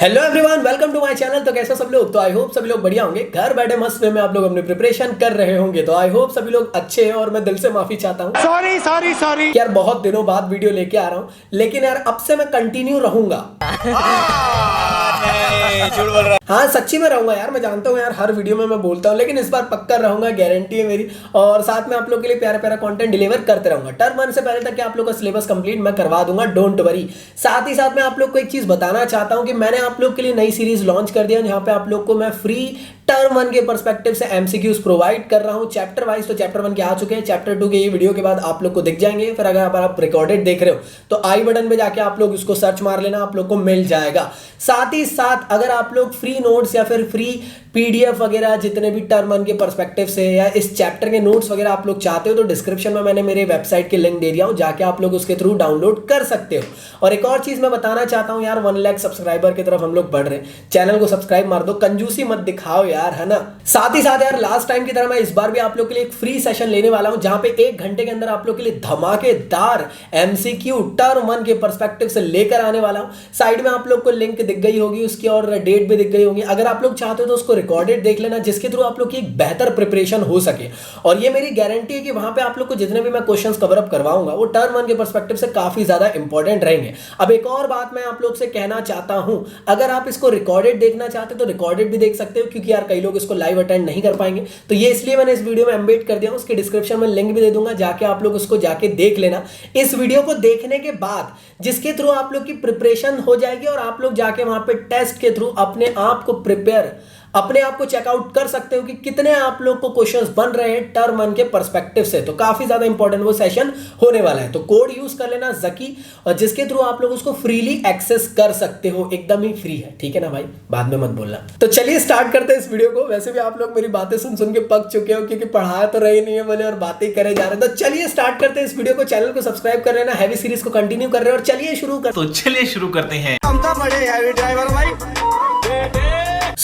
Hello everyone, welcome to my channel. तो कैसे सब लोग? तो आई होप सभी लोग बढ़िया होंगे। घर बैठे मस्त वे में आप लोग अपनी प्रिपरेशन कर रहे होंगे। तो आई होप सभी लोग अच्छे हैं और मैं दिल से माफी चाहता हूँ। सॉरी यार, बहुत दिनों बाद वीडियो लेके आ रहा हूँ, लेकिन यार अब से मैं कंटिन्यू रहूंगा। झूठ बोल रहा। हाँ, सच्ची में रहूंगा यार। मैं जानता हूँ यार, हर वीडियो में मैं बोलता हूँ, लेकिन इस बार पक्का रहूंगा, गारंटी है मेरी। और साथ में आप लोग के लिए प्यारा प्यारा कंटेंट डिलीवर करते रहूंगा। टर्म 1 से पहले तक आप लोग का सिलेबस कंप्लीट मैं करवा दूंगा, डोंट वरी। साथ ही साथ मैं आप लोग को एक चीज बताना चाहता हूँ कि मैंने आप लोग के लिए नई सीरीज लॉन्च कर दिया, जहां पे आप लोग को मैं फ्री टर्म 1 के पर्सपेक्टिव से एमसीक्यूज प्रोवाइड कर रहा हूं चैप्टर वाइज। तो चैप्टर 1 के आ चुके हैं, चैप्टर 2 के ये वीडियो के बाद आप लोग को दिख जाएंगे। फिर अगर आप रिकॉर्डेड देख रहे हो तो आई बटन पे जाके आप लोग इसको सर्च मार लेना, आप लोग को मिल जाएगा। साथ ही साथ अगर आप लोग फ्री नोट्स या फिर फ्री पीडीएफ वगैरह जितने भी टर्म 1 के पर्सपेक्टिव से या इस चैप्टर के नोट्स वगैरह आप लोग चाहते हो, तो डिस्क्रिप्शन में मैंने मेरे वेबसाइट के लिंक दे दिया हूं, जाके आप लोग उसके थ्रू डाउनलोड कर सकते हो। और एक और चीज मैं बताना चाहता हूं यार, 1 लाख सब्सक्राइबर की तरफ हम लोग बढ़ रहे हैं। चैनल को सब्सक्राइब मार दो, कंजूसी मत दिखाओ यार, है ना। साथ ही साथ यार, लास्ट टाइम की तरह मैं इस बार भी आप लोग के लिए एक फ्री सेशन लेने वाला हूं, जहां पे 1 घंटे के अंदर आप लोग के लिए धमाकेदार एमसीक्यू टर्म 1 के पर्सपेक्टिव से लेकर आने वाला हूं। साइड में आप लोग को लिंक दिख गई होगी उसकी, और डेट भी दिख गई होगी। अगर आप लोग चाहते हो तो उसको रिकॉर्डेड देख लेना, जिसके थ्रू आप लोग की एक बेहतर प्रिपरेशन हो सके। और ये मेरी गारंटी है कि वहां पे आप लोग को जितने भी मैं क्वेश्चंस कवर अप करवाऊंगा, वो टर्म 1 के पर्सपेक्टिव से काफी ज्यादा इंपॉर्टेंट रहेंगे। अब एक और बात मैं आप लोग से कहना चाहता हूं, अगर आप इसको रिकॉर्डेड देखना चाहते हो तो रिकॉर्डेड भी देख सकते हो, क्योंकि यार कई लोग इसको लाइव अटेंड नहीं कर पाएंगे। तो ये इसलिए मैंने इस वीडियो में एम्बेड कर दिया हूं, उसके डिस्क्रिप्शन में लिंक भी दे दूंगा, जाके आप लोग उसको जाके देख लेना। इस वीडियो को देखने के बाद जिसके थ्रू आप लोग की प्रिपरेशन हो जाएगी, और आप लोग जाके वहां पे टेस्ट के थ्रू अपने आप को प्रिपेयर, अपने आप को चेकआउट कर सकते हो कि कितने आप लोग को क्वेश्चंस बन रहे हैं टर्म 1 के पर्सपेक्टिव से। तो काफी ज्यादा इंपॉर्टेंट वो सेशन होने वाला है। तो कोड यूज कर लेना जकी, और जिसके थ्रू आप लोग उसको फ्रीली एक्सेस कर सकते हो, एकदम ही फ्री है, ठीक है ना भाई, बाद में मत बोलना। तो चलिए स्टार्ट करते हैं इस वीडियो को। वैसे भी आप लोग मेरी बातें सुन सुन के पक चुके हो, क्योंकि पढ़ाया तो रहे नहीं है बोले और बातें करे जा रहे हैं। तो चलिए स्टार्ट करते हैं इस वीडियो को। चैनल को सब्सक्राइब कर लेना, हैवी सीरीज को कंटिन्यू कर रहे हैं, और चलिए शुरू करते हैं। हम तो बड़े हैवी ड्राइवर भाई।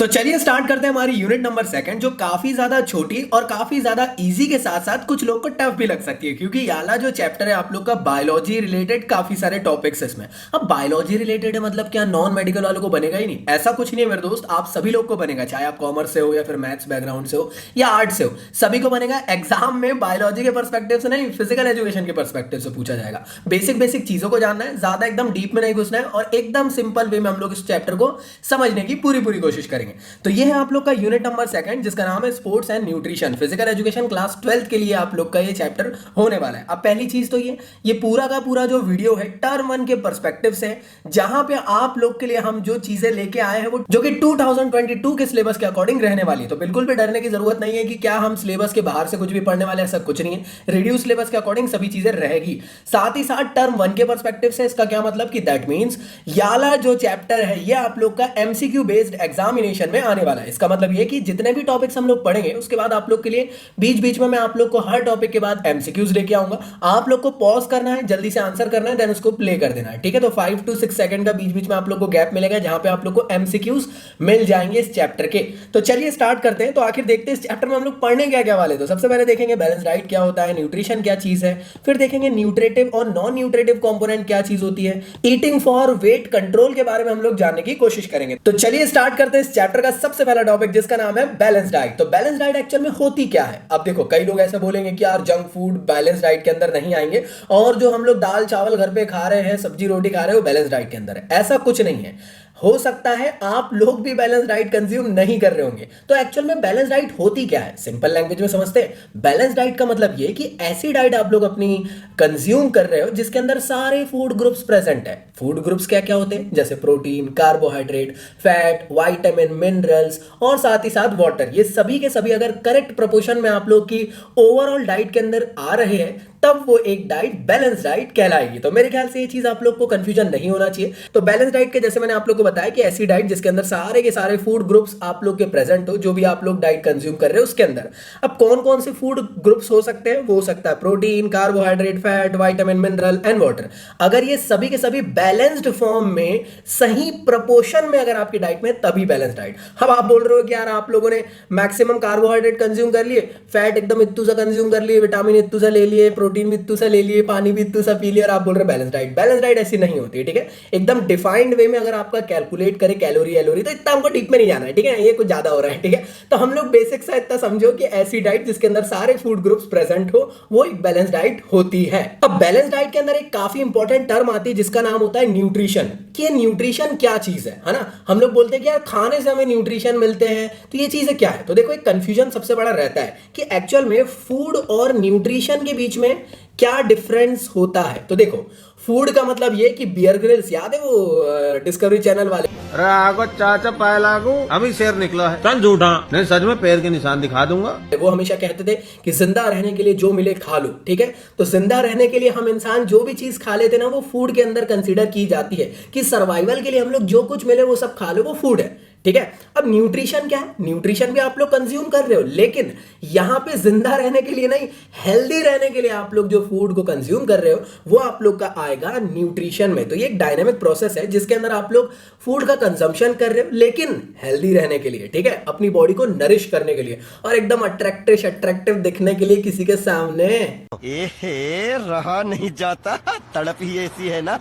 चलिए स्टार्ट करते हैं हमारी यूनिट नंबर 2, जो काफी ज्यादा छोटी और काफी ज्यादा इजी के साथ साथ कुछ लोग को टफ भी लग सकती है, क्योंकि याला जो चैप्टर है आप लोग का बायोलॉजी रिलेटेड काफी सारे टॉपिक्स इसमें। अब बायोलॉजी रिलेटेड है मतलब क्या नॉन मेडिकल वालों को बनेगा ही नहीं? ऐसा कुछ नहीं है मेरे दोस्त, आप सभी लोग को बनेगा, चाहे आप कॉमर्स से हो या फिर मैथ्स बैकग्राउंड से हो या आर्ट से हो, सभी को बनेगा। एग्जाम में बायोलॉजी के पर्सपेक्टिव से नहीं, फिजिकल एजुकेशन के पर्सपेक्टिव से पूछा जाएगा। बेसिक चीजों को जानना है, ज्यादा एकदम डीप में नहीं घुसना है, और एकदम सिंपल वे में हम लोग इस चैप्टर को समझने की पूरी कोशिश करेंगे। तो ये है आप लोग का यूनिट नंबर 2, जिसका नाम है sports and nutrition, physical education class 12 के लिए आप लोग का ये चैप्टर होने वाला है। अब पहली चीज तो ये पूरा का पूरा जो वीडियो है टर्म 1 के पर्सपेक्टिव से, जहां पे आप लोग के लिए हम जो चीजें लेके आए हैं वो जो कि 2022 के सिलेबस के अकॉर्डिंग रहने वाली है। तो बिल्कुल भी डरने की जरूरत नहीं है कि क्या हम सिलेबस के बाहर से कुछ भी पढ़ने वाले, ऐसा कुछ नहीं है। रिड्यूस सिलेबस के अकॉर्डिंग सभी चीजें रहेगी। साथ ही साथ टर्म 1 के पर्सपेक्टिव से इसका क्या मतलब कि दैट मींस याला जो चैप्टर है ये आप लोग का एमसीक्यू बेस्ड एग्जामिनेशन में आने वाला है। इसका मतलब ये कि जितने भी टॉपिक्स हम लोग पढ़ेंगे उसके बाद आप लोग के लिए बीच में मैं आप लोग को हर टॉपिक के बाद एमसीक्यूज लेके आऊंगा। आप लोग को पॉज करना है, जल्दी से आंसर करना है, देन उसको प्ले कर देना है, ठीक है। तो 5 to 6 सेकंड का बीच में आप लोग को गैप मिलेगा, जहां पे आप लोग को एमसीक्यूज मिल जाएंगे इस चैप्टर के। तो चलिए स्टार्ट करते हैं। तो आखिर देखते हैं इस चैप्टर में हम लोग पढ़ने क्या वाले। तो सबसे पहले देखेंगे बैलेंस डाइट क्या होता है, न्यूट्रिशन क्या चीज है, फिर देखेंगे न्यूट्रेटिव और नॉन न्यूट्रेटिव कंपोनेंट क्या चीज होती है, ईटिंग फॉर वेट कंट्रोल के बारे में हम लोग जानने की कोशिश करेंगे। तो चलिए स्टार्ट करते हैं इस चैप्टर का सबसे पहला टॉपिक, जिसका नाम है बैलेंस डाइट। तो बैलेंस डाइट एक्चुअल में होती क्या है? अब देखो, कई लोग ऐसे बोलेंगे कि यार जंक फूड बैलेंस डाइट के अंदर नहीं आएंगे, और जो हम लोग दाल चावल घर पे खा रहे हैं, सब्जी रोटी खा रहे हैं, वो बैलेंस डाइट के अंदर है। ऐसा कुछ नहीं है। हो सकता है आप लोग भी बैलेंस डाइट कंज्यूम नहीं कर रहे होंगे। तो एक्चुअल में बैलेंस डाइट होती क्या है, सिंपल लैंग्वेज में समझते हैं। बैलेंस डाइट का मतलब ये कि ऐसी डाइट आप लोग अपनी कंज्यूम कर रहे हो जिसके अंदर सारे फूड ग्रुप्स प्रेजेंट है। फूड ग्रुप्स क्या क्या होते हैं? जैसे protein, carbohydrate, fat, vitamin, minerals, और साथ ही साथ वाटर। ये सभी के सभी अगर करेक्ट प्रोपोर्शन में आप लोग की ओवरऑल डाइट के अंदर आ रहे हैं, तब वो एक डाइट बैलेंस डाइट कहलाएगी। तो मेरे ख्याल से ये चीज आप लोग को कंफ्यूजन नहीं होना चाहिए। तो बैलेंस डाइट के जैसे मैंने आप लोग को बताया कि ऐसी डाइट जिसके अंदर सारे के सारे फूड ग्रुप्स आप लोग के प्रेजेंट हो, जो भी आप लोग डाइट कंज्यूम कर रहे हो उसके अंदर। अब कौन कौन से फूड ग्रुप्स हो सकते हैं? वो हो सकता है protein, carbohydrate, fat, vitamin, mineral and water. अगर ये सभी के सभी बैलेंस्ड फॉर्म में सही प्रपोर्शन में अगर आपकी डाइट में, तभी बैलेंस डाइट। अब आप बोल रहे हो कि यार आप लोगों ने मैक्सिमम कार्बोहाइड्रेट कंज्यूम कर लिए, फैट एकदम इत्तू सा कंज्यूम कर लिए, विटामिन इत्तू सा ले लिए, प्रोटीन भी इतू सा ले लिए, पानी भी इतू सा पी लिया और आप बोल रहे बैलेंस डाइट। बैलेंस डाइट ऐसी नहीं होती है, ठीक है। एकदम डिफाइंड वे में अगर आपका कैलकुलेट करे कैलोरी एलोरी, तो इतना हमको डीप में नहीं जाना है, ठीक है, ये कुछ ज्यादा हो रहा है, ठीक है। तो हम लोग बेसिक सा इतना समझो कि ऐसी डाइट जिसके अंदर सारे फूड ग्रुप्स प्रेजेंट हो, वो एक बैलेंस डाइट होती है। अब बैलेंस डाइट के अंदर एक काफी इंपॉर्टेंट टर्म आती है जिसका नाम होता है न्यूट्रिशन। कि न्यूट्रिशन क्या चीज है ना। हम लोग बोलते हैं कि यार खाने से हमें न्यूट्रिशन मिलते हैं, तो ये चीजें क्या है। तो देखो एक कंफ्यूजन सबसे बड़ा रहता है कि एक्चुअल में फूड और न्यूट्रिशन के बीच में क्या डिफरेंस होता है। तो देखो फूड का मतलब ये कि बियर ग्रिल्स, याद है वो डिस्कवरी चैनल वाले, अरे आगो चाचा पाए लागू अभी शेर निकला है। चल झूठा नहीं, सच में पैर के निशान दिखा दूंगा। वो हमेशा कहते थे कि जिंदा रहने के लिए जो मिले खा लो, ठीक है। तो जिंदा रहने के लिए हम इंसान जो भी चीज खा लेते ना, वो फूड के अंदर कंसीडर की जाती है कि सर्वाइवल के लिए हम लोग जो कुछ मिले वो सब खा लो, वो फूड है, ठीक है। अब न्यूट्रिशन क्या है। न्यूट्रिशन भी आप लोग कंज्यूम कर रहे हो, लेकिन यहां पे जिंदा रहने के लिए नहीं, हेल्दी रहने के लिए आप लोग जो फूड को कंज्यूम कर रहे हो वो आप लोग का आएगा न्यूट्रिशन में। तो ये एक डायनामिक प्रोसेस है जिसके अंदर आप लोग फूड का कंजम्पशन कर रहे हो, लेकिन हेल्दी रहने के लिए, ठीक है, अपनी बॉडी को नरिश करने के लिए और एकदम अट्रैक्टिव दिखने के लिए किसी के सामने। रहा नहीं जाता, तड़प ही ऐसी है ना।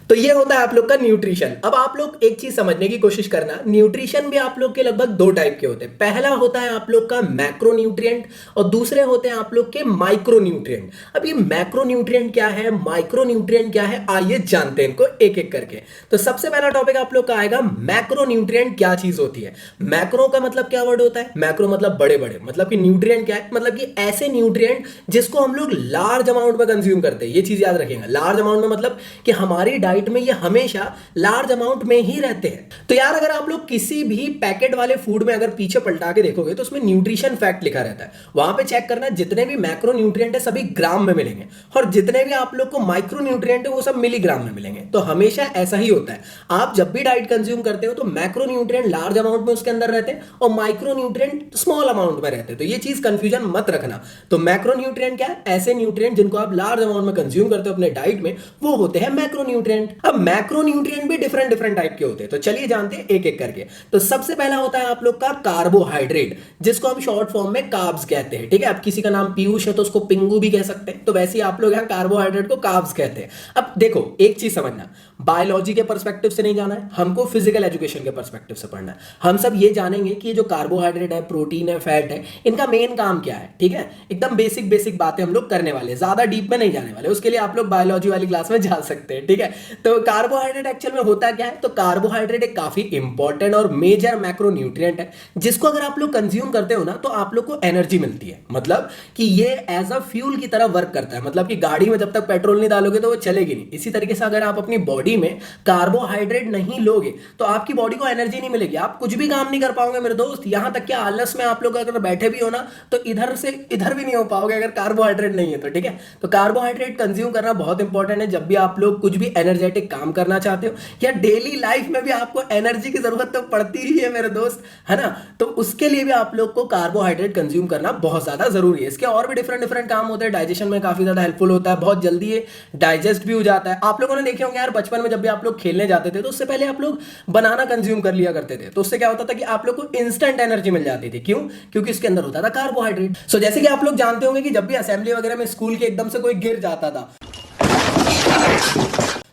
तो ये होता है आप लोग का न्यूट्रिशन। अब आप लोग एक चीज समझने की कोशिश करना, न्यूट्रिशन भी आप लोग के लगभग दो टाइप के होते हैं। पहला होता है आप लोग का मैक्रो न्यूट्रिएंट और दूसरे होते हैं आप लोग के माइक्रो न्यूट्रिएंट। अब ये मैक्रो न्यूट्रिएंट क्या है, माइक्रो न्यूट्रिएंट क्या है, आइए जानते हैं इनको एक एक करके। तो सबसे पहला टॉपिक आप लोग का आएगा मैक्रो न्यूट्रिएंट क्या चीज होती है। मैक्रो का मतलब क्या वर्ड होता है, मैक्रो मतलब बड़े बड़े, मतलब कि न्यूट्रिएंट क्या है, मतलब कि ऐसे न्यूट्रिएंट जिसको हम लोग लार्ज अमाउंट में कंज्यूम करते हैं। ये चीज याद रखेंगे, लार्ज अमाउंट में मतलब कि हमारी डाइट में ये हमेशा लार्ज अमाउंट में ही रहते हैं। तो यार अगर आप लोग किसी भी पैकेट वाले फूड में अगर पीछे पलटा के देखोगे तो उसमें न्यूट्रिशन फैक्ट लिखा रहता है। वहां पे चेक करना, जितने भी मैक्रो न्यूट्रिएंट है सभी ग्राम में मिलेंगे और जितने भी आप लोग को माइक्रो न्यूट्रिएंट है वो सब मिलीग्राम में मिलेंगे। तो हमेशा ऐसा ही होता है, आप जब भी डाइट कंज्यूम करते हो तो मैक्रो न्यूट्रिएंट लार्ज अमाउंट में उसके अंदर रहते हैं और माइक्रो न्यूट्रिएंट स्मॉल अमाउंट में रहते हैं। तो ये चीज कंफ्यूजन मत रखना। तो मैक्रो न्यूट्रिएंट क्या है, ऐसे न्यूट्रिएंट जिनको आप लार्ज अमाउंट में कंज्यूम करते हो अपने डाइट में, वो होते हैं मैक्रो न्यूट्रिएंट। अब मैक्रो न्यूट्रिएंट भी डिफरेंट टाइप के होते हैं, तो चलिए जानते हैं एक एक करके। तो सबसे पहला होता है आप लोग का कार्बोहाइड्रेट, जिसको हम शॉर्ट फॉर्म में कार्ब्स कहते हैं, ठीक है। अब किसी का नाम पीयूष है तो उसको पिंगू भी कह सकते हैं, तो वैसे ही आप लोग यहाँ कार्बोहाइड्रेट को कार्ब्स कहते हैं। अब देखो एक चीज समझना, बायोलॉजी के पर्सपेक्टिव से नहीं जाना है हमको, फिजिकल एजुकेशन के पर्सपेक्टिव से पढ़ना है। हम सब ये जानेंगे कि ये जो कार्बोहाइड्रेट है, प्रोटीन है, फैट है, इनका मेन काम क्या है, ठीक है। एकदम बेसिक बातें हम लोग करने वाले, ज्यादा डीप में नहीं जाने वाले, उसके लिए आप लोग बायोलॉजी वाली क्लास में जा सकते हैं, ठीक है। तो कार्बोहाइड्रेट एक्चुअल में होता क्या है, तो कार्बोहाइड्रेट एक काफी इंपॉर्टेंट और मेजर मैक्रो न्यूट्रिएंट है जिसको अगर आप लोग कंज्यूम करते हो ना तो आप लोग को एनर्जी मिलती है। मतलब कि ये एज अ फ्यूल की तरह वर्क करता है, मतलब कि गाड़ी में जब तक पेट्रोल नहीं डालोगे तो वो चलेगी नहीं। इसी तरीके से अगर आप अपनी बॉडी में कार्बोहाइड्रेट नहीं लोगे तो आपकी बॉडी को एनर्जी नहीं मिलेगी, आप कुछ भी काम नहीं कर पाओगे मेरे दोस्त। यहां तक कि आलस में आप लोग अगर बैठे भी हो ना तो इधर से इधर भी नहीं हो पाओगे अगर कार्बोहाइड्रेट नहीं है तो, ठीक है। तो कार्बोहाइड्रेट कंज्यूम करना बहुत इंपॉर्टेंट है जब भी आप लोग कुछ भी एनर्जेटिक काम करना चाहते हो या डेली लाइफ में भी आपको एनर्जी की जरूरत तो पड़ती ही है मेरे दोस्त, है ना। तो उसके लिए भी आप लोग को कार्बोहाइड्रेट कंज्यूम करना बहुत ज्यादा जरूरी है। इसके और भी डिफरेंट काम होते हैं, डाइजेशन में काफी ज्यादा हेल्पफुल होता है, बहुत जल्दी ये डाइजेस्ट भी हो जाता है। आप लोगों ने देखे होंगे यार बचपन में जब भी आप लोग खेलने जाते थे तो उससे पहले आप लोग बनाना कंज्यूम कर लिया करते थे, तो उससे क्या होता था कि आप लोग को इंस्टेंट एनर्जी मिल जाती थी। क्यों? क्योंकि इसके अंदर होता था कार्बोहाइड्रेट। सो जैसे कि आप लोग जानते होंगे कि जब भी असेंबली वगैरह में स्कूल के एकदम से कोई गिर जाता था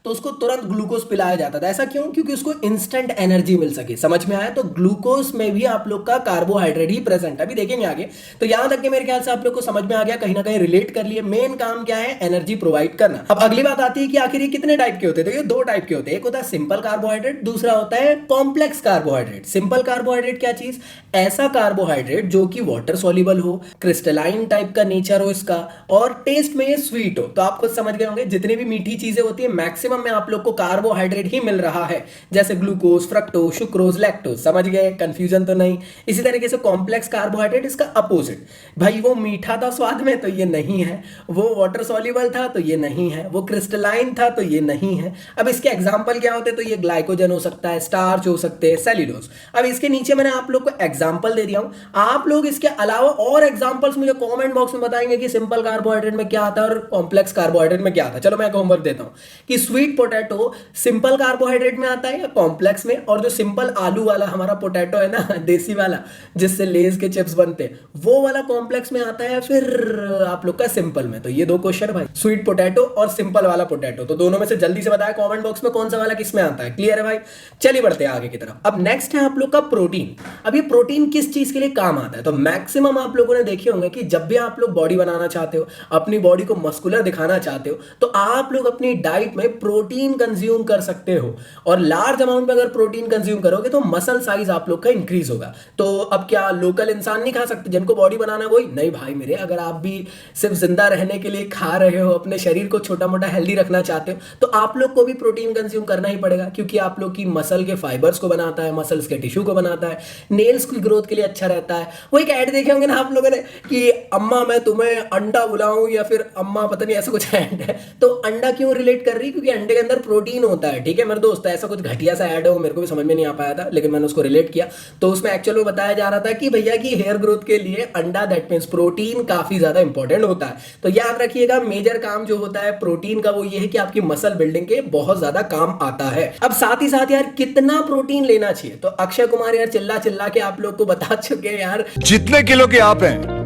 तो उसको तुरंत ग्लूकोज पिलाया जाता था। ऐसा क्यों? क्योंकि उसको इंस्टेंट एनर्जी मिल सके। समझ में आया? तो ग्लूकोज में भी आप लोग का कार्बोहाइड्रेट ही प्रेजेंट है, अभी देखेंगे आगे। तो यहां तक के मेरे ख्याल से आप लोग को समझ में आ गया, कहीं ना कहीं रिलेट कर लिए। मेन काम क्या है? एनर्जी प्रोवाइड करना। अब अगली बात आती है कि आखिर ये कितने टाइप के होते हैं। तो ये दो टाइप के होते हैं, एक होता है सिंपल कार्बोहाइड्रेट, दूसरा होता है कॉम्प्लेक्स कार्बोहाइड्रेट। सिंपल कार्बोहाइड्रेट क्या चीज? ऐसा कार्बोहाइड्रेट जो कि वाटर सॉल्युबल हो, क्रिस्टलाइन टाइप का नेचर हो इसका, और टेस्ट में ये स्वीट हो। तो आप खुद समझ गए होंगे जितनी भी मीठी चीजें होती है मैक्सिमम में आप लोग को कार्बोहाइड्रेट ही मिल रहा है, जैसे ग्लूकोज, फ्रक्टोज, सुक्रोज, लैक्टोज। समझ गए? कंफ्यूजन तो नहीं। इसी तरीके से कॉम्प्लेक्स कार्बोहाइड्रेट इसका अपोजिट, भाई वो मीठा था स्वाद में तो ये नहीं है, वो वाटर सॉल्युबल था तो ये नहीं है, वो क्रिस्टलाइन था तो ये नहीं है। अब इसके एग्जांपल क्या होते हैं? तो ये ग्लाइकोजन हो सकता है, स्टार्च हो सकते हैं, सेल्यूलोज। अब इसके नीचे मैंने आप लोग को एग्जांपल दे दिया हूं, आप लोग इसके अलावा और एग्जांपल्स मुझे कमेंट बॉक्स में बताएंगे कि सिंपल कार्बोहाइड्रेट में क्या आता है और कॉम्प्लेक्स कार्बोहाइड्रेट में क्या आता है। चलो मैं एक होमवर्क देता हूं कि sweet sweet potato simple carbohydrate में आता है या कॉम्प्लेक्स में, और जो सिंपल आलू वाला हमारा पोटैटो है ना देसी वाला जिससे लेज के चिप्स बनते हैं, वो वाला कॉम्प्लेक्स में आता है फिर आप लोग का सिंपल में। तो ये दो क्वेश्चन भाई, स्वीट पोटैटो और सिंपल वाला पोटैटो, तो दोनों में से जल्दी से बताया कमेंट बॉक्स में कौन सा वाला किस में आता है। क्लियर है भाई? चलिए बढ़ते हैं आगे की तरफ। अब नेक्स्ट है आप लोग का प्रोटीन। अब ये प्रोटीन किस चीज के लिए काम आता है? तो मैक्सिमम आप लोगों ने देखे होंगे कि जब भी आप लोग बॉडी बनाना चाहते हो, अपनी बॉडी को मस्कुलर दिखाना चाहते हो, तो आप लोग अपनी डाइट में प्रोटीन कंज्यूम कर सकते हो, और लार्ज अमाउंट में अगर प्रोटीन कंज्यूम करोगे तो मसल साइज आप लोग का इंक्रीज होगा। तो अब क्या लोकल इंसान नहीं खा सकते जिनको बॉडी बनाना वही? नहीं भाई मेरे, अगर आप भी सिर्फ जिंदा रहने के लिए खा रहे हो, अपने शरीर को छोटा मोटा हेल्दी रखना चाहते हो, तो आप लोग को भी प्रोटीन कंज्यूम करना ही पड़ेगा, क्योंकि आप लोग की मसल के फाइबर्स को बनाता है, मसल्स के टिश्यू को बनाता है, नेल्स की ग्रोथ के लिए अच्छा रहता है। वो एक ऐड देखे होंगे ना आप लोगों ने कि अम्मा मैं तुम्हें अंडा बुलाऊं, या फिर अम्मा पता नहीं ऐसा कुछ ऐड है। तो अंडा क्यों रिलेट कर रही? क्योंकि अंडे के अंदर प्रोटीन होता है। ठीक है मेरे दोस्त, ऐसा कुछ घटिया सा ऐड है, वो मेरे को भी समझ में नहीं आ पाया था, लेकिन मैंने उसको रिलेट किया। तो उसमें एक्चुअल में बताया जा रहा था कि भैया की हेयर ग्रोथ के लिए अंडा, दैट मींस प्रोटीन काफी ज्यादा इंपॉर्टेंट होता है। तो याद रखिएगा, मेजर काम जो होता है प्रोटीन का वो ये है कि आपकी मसल बिल्डिंग के बहुत ज्यादा काम आता है। अब साथ ही साथ यार कितना प्रोटीन लेना चाहिए, तो अक्षय कुमार यार चिल्ला चिल्ला के आप लोग को बता चुके हैं यार, जितने किलो के आप हैं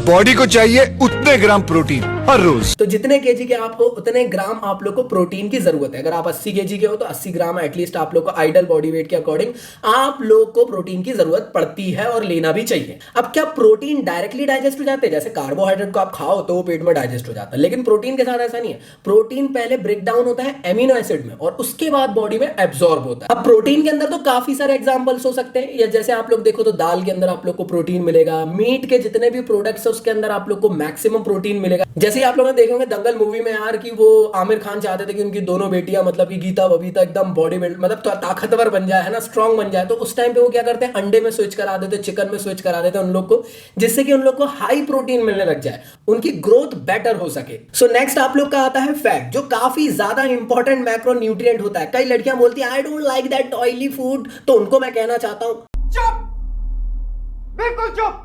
बॉडी को चाहिए उतने ग्राम प्रोटीन हर रोज। तो जितने केजी के आप हो उतने ग्राम आप लोग को प्रोटीन की जरूरत है। अगर आप 80 केजी के हो तो 80 ग्राम एटलीस्ट आप लोग को आइडल बॉडी वेट के अकॉर्डिंग आप लोग को प्रोटीन की जरूरत पड़ती है और लेना भी चाहिए। अब क्या प्रोटीन डायरेक्टली डाइजेस्ट हो जाते हैं? जैसे कार्बोहाइड्रेट को आप खाओ तो वो पेट में डाइजेस्ट हो जाता है, लेकिन प्रोटीन के साथ ऐसा नहीं है। प्रोटीन पहले ब्रेक डाउन होता है एमिनो एसिड में और उसके बाद बॉडी में एब्जॉर्ब होता है। अब प्रोटीन के अंदर तो काफी सारे एग्जांपल्स हो सकते हैं, या जैसे आप लोग देखो तो दाल के अंदर आप लोग को प्रोटीन मिलेगा, मीट के जितने भी प्रोडक्ट्स है उसके अंदर आप लोग को मैक्सिमम प्रोटीन मिलेगा। जैसे आप लोगों ने देखे होंगे दंगल मूवी में यार कि वो आमिर खान चाहते थे कि उनकी दोनों बेटियां मतलब कि गीता बबीता एकदम बॉडी बिल्ड मतलब ताकतवर बन जाए, है ना, स्ट्रांग बन जाए। तो उस टाइम पे वो क्या करते हैं, अंडे में स्विच करा देते, चिकन में स्विच करा देते उन लोग को, जिससे कि उन लोग को हाई प्रोटीन मिलने लग जाए, उनकी ग्रोथ बेटर हो सके। सो नेक्स्ट आप लोग का आता है फैट, जो काफी ज्यादा इंपॉर्टेंट मैक्रो न्यूट्रिएंट होता है। कई लड़कियां बोलती है I don't like that oily food, तो उनको मैं कहना चाहता हूं चुप, बिल्कुल चुप।